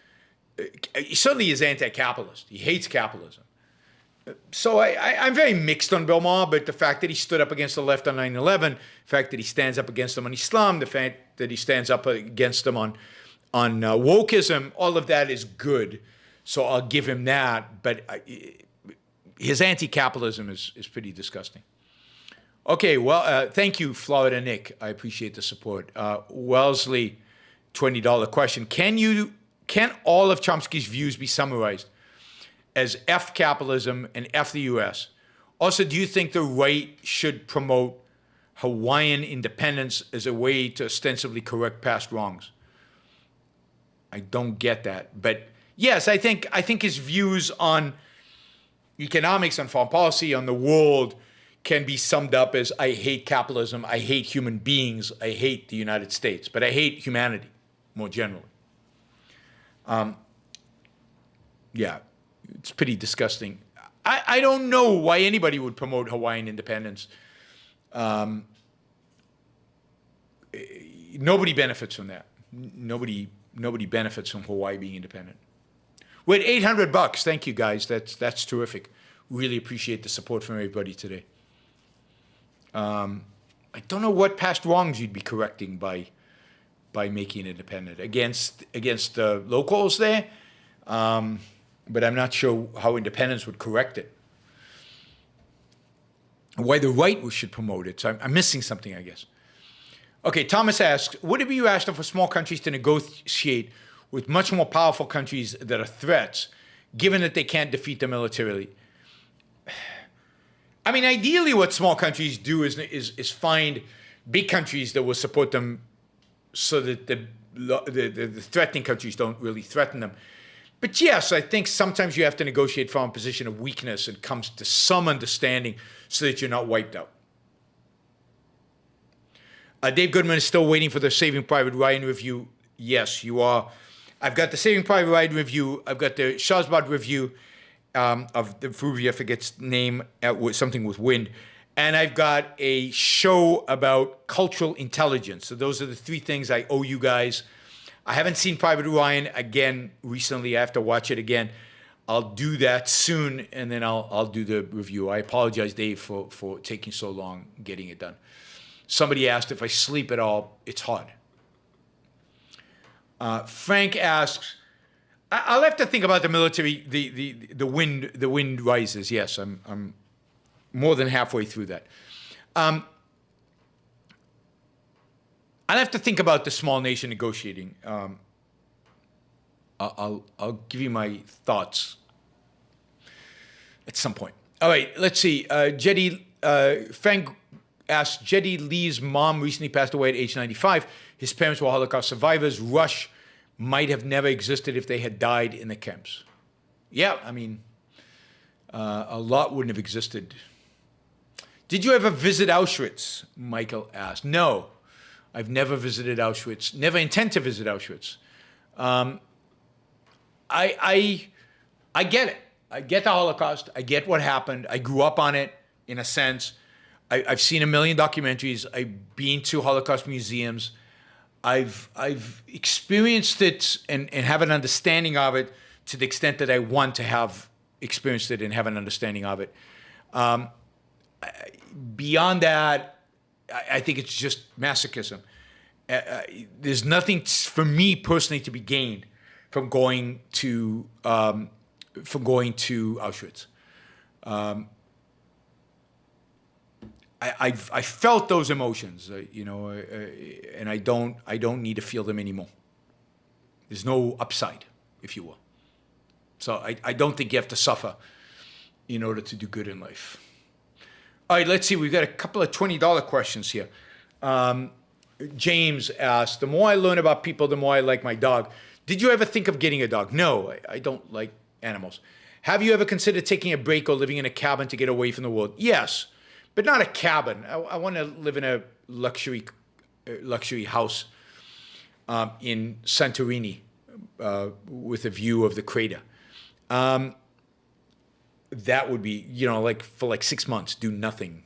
S2: he certainly is anti-capitalist. He hates capitalism. So I'm very mixed on Bill Maher, but the fact that he stood up against the left on 9/11, the fact that he stands up against them on Islam, the fact that he stands up against them on wokeism, all of that is good. So I'll give him that, but his anti-capitalism is pretty disgusting. Okay, well, thank you, Florida Nick. I appreciate the support. Wellesley, $20 question. Can all of Chomsky's views be summarized as F capitalism and F the U.S.? Also, do you think the right should promote Hawaiian independence as a way to ostensibly correct past wrongs? I don't get that. But yes, I think his views on economics, on foreign policy, on the world can be summed up as, I hate capitalism, I hate human beings, I hate the United States, but I hate humanity more generally. Yeah, it's pretty disgusting. I don't know why anybody would promote Hawaiian independence. Nobody benefits from that. nobody benefits from Hawaii being independent. We're at $800. Thank you, guys. That's terrific. Really appreciate the support from everybody today. I don't know what past wrongs you'd be correcting by making it independent against the locals there, but I'm not sure how independence would correct it. Why the right should promote it. So I'm missing something, I guess. Okay, Thomas asks, would it be rational for small countries to negotiate with much more powerful countries that are threats, given that they can't defeat them militarily? I mean, ideally what small countries do is find big countries that will support them so that the threatening countries don't really threaten them. But yes, I think sometimes you have to negotiate from a position of weakness and comes to some understanding so that you're not wiped out. Dave Goodman is still waiting for the Saving Private Ryan review. Yes, you are. I've got the Saving Private Ryan review. I've got the Shahbaz review of the movie, I forget its name, something with wind. And I've got a show about cultural intelligence. So those are the three things I owe you guys. I haven't seen Private Ryan again recently. I have to watch it again. I'll do that soon, and then I'll do the review. I apologize, Dave, for taking so long getting it done. Somebody asked if I sleep at all. It's hard. Frank asks, I'll have to think about the military. The wind rises. Yes, I'm more than halfway through that. I'll have to think about the small nation negotiating. I'll give you my thoughts at some point. All right, let's see. Frank asked, Jetty Lee's mom recently passed away at age 95. His parents were Holocaust survivors. Rush might have never existed if they had died in the camps. Yeah, I mean, a lot wouldn't have existed. Did you ever visit Auschwitz? Michael asked. No, I've never visited Auschwitz. Never intend to visit Auschwitz. I get it. I get the Holocaust. I get what happened. I grew up on it, in a sense. I've seen a million documentaries. I've been to Holocaust museums. I've experienced it and have an understanding of it to the extent that I want to have experienced it and have an understanding of it. Beyond that, I think it's just masochism. There's nothing for me personally to be gained from going to Auschwitz. I felt those emotions, and I don't need to feel them anymore. There's no upside, if you will. So I don't think you have to suffer in order to do good in life. All right, let's see. We've got a couple of $20 questions here. James asked, the more I learn about people, the more I like my dog. Did you ever think of getting a dog? No, I don't like animals. Have you ever considered taking a break or living in a cabin to get away from the world? Yes, but not a cabin. I want to live in a luxury house in Santorini with a view of the crater. That would be, for 6 months, do nothing,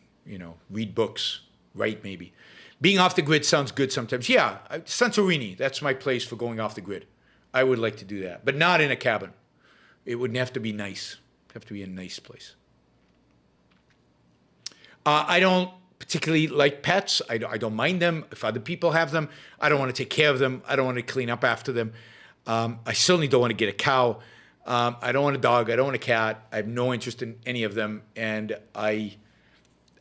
S2: read books, write maybe. Being off the grid sounds good sometimes. Yeah, Santorini, that's my place for going off the grid. I would like to do that, but not in a cabin. It would have to be nice. It'd have to be a nice place. I don't particularly like pets. I don't mind them. If other people have them, I don't want to take care of them. I don't want to clean up after them. I certainly don't want to get a cow. I don't want a dog. I don't want a cat. I have no interest in any of them. And I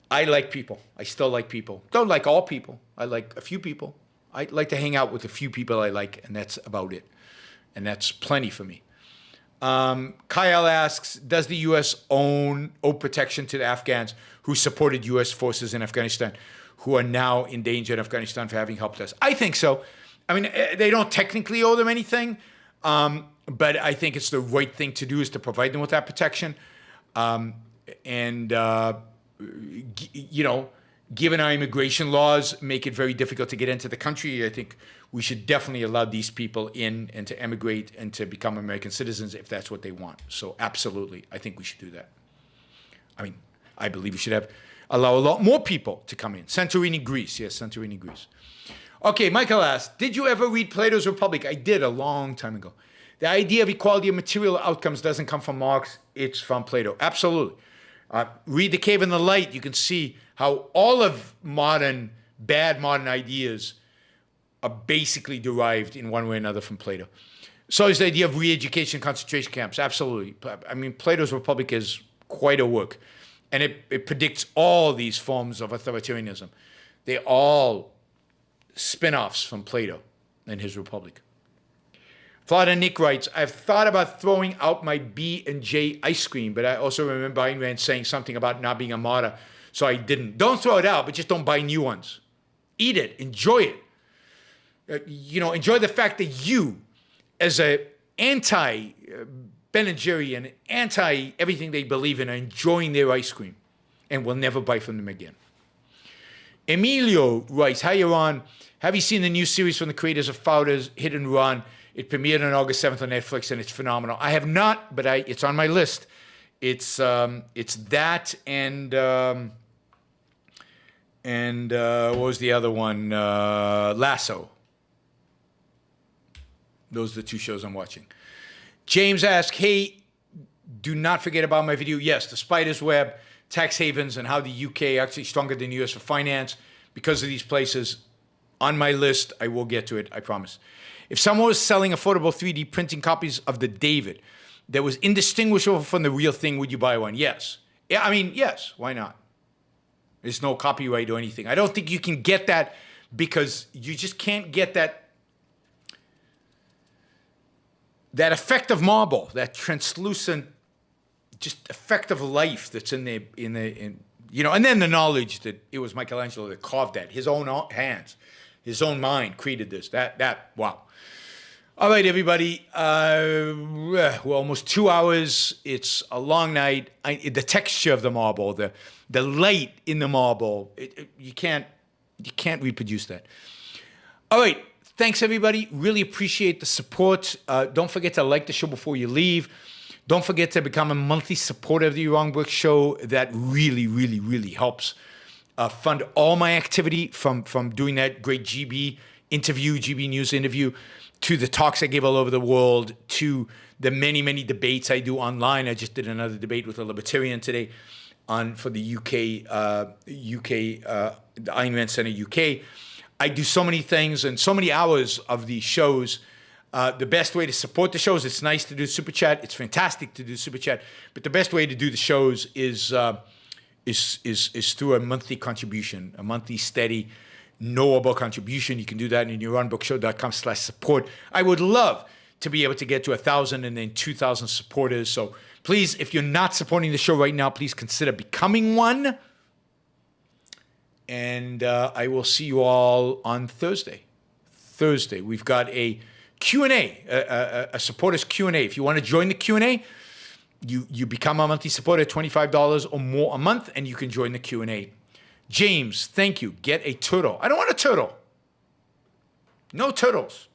S2: like people. I still like people. Don't like all people. I like a few people. I like to hang out with a few people I like, and that's about it. And that's plenty for me. Kyle asks, does the U.S. owe protection to the Afghans who supported U.S. forces in Afghanistan, who are now in danger in Afghanistan for having helped us? I think so. I mean, they don't technically owe them anything, but I think it's the right thing to do is to provide them with that protection. Given our immigration laws make it very difficult to get into the country, I think we should definitely allow these people in and to emigrate and to become American citizens if that's what they want. So absolutely, I think we should do that. I mean, I believe we should allow a lot more people to come in. Santorini, Greece. Yes, Santorini, Greece. Okay, Michael asked, did you ever read Plato's Republic? I did a long time ago. The idea of equality of material outcomes doesn't come from Marx, it's from Plato. Absolutely. Read The Cave and the Light, you can see how all of bad modern ideas are basically derived in one way or another from Plato. So is the idea of re-education concentration camps. Absolutely. I mean, Plato's Republic is quite a work. And it predicts all these forms of authoritarianism. They're all spin-offs from Plato and his Republic. Florida Nick writes, I've thought about throwing out my B&J ice cream, but I also remember Ayn Rand saying something about not being a martyr, so I didn't. Don't throw it out, but just don't buy new ones. Eat it. Enjoy it. Enjoy the fact that you, as a anti-Ben Jerry and anti-everything they believe in, are enjoying their ice cream and will never buy from them again. Emilio writes, hi, Yaron. Have you seen the new series from the creators of Fauda's Hit and Run? It premiered on August 7th on Netflix, and it's phenomenal. I have not, but it's on my list. It's that and what was the other one? Lasso. Those are the two shows I'm watching. James asked, hey, do not forget about my video. Yes, the spider's web, tax havens, and how the UK are actually stronger than the US for finance because of these places. On my list, I will get to it, I promise. If someone was selling affordable 3D printing copies of the David that was indistinguishable from the real thing, would you buy one? Yes. Yeah, yes, why not? There's no copyright or anything. I don't think you can get that because you just can't get that effect of marble, that translucent, just effect of life that's in there, and then the knowledge that it was Michelangelo that carved that, his own hands, his own mind created this. Wow. All right, everybody. We're almost 2 hours. It's a long night. The texture of the marble, the light in the marble, you can't reproduce that. All right. Thanks, everybody. Really appreciate the support. Don't forget to like the show before you leave. Don't forget to become a monthly supporter of the Wrong Book Show. That really, really, really helps fund all my activity from doing that great GB News interview, to the talks I give all over the world, to the many, many debates I do online. I just did another debate with a libertarian today for the the Ayn Rand Center UK. I do so many things and so many hours of these shows. The best way to support the shows, it's nice to do Super Chat. It's fantastic to do Super Chat. But the best way to do the shows is through a monthly contribution, a monthly steady, knowable contribution. You can do that in youronbookshow.com/support. I would love to be able to get to 1,000 and then 2,000 supporters. So please, if you're not supporting the show right now, please consider becoming one. And I will see you all on Thursday. We've got a Q&A, a supporters Q&A. If you want to join the Q&A, you become a monthly supporter at $25 or more a month, and you can join the Q&A. James, thank you. Get a turtle. I don't want a turtle. No turtles.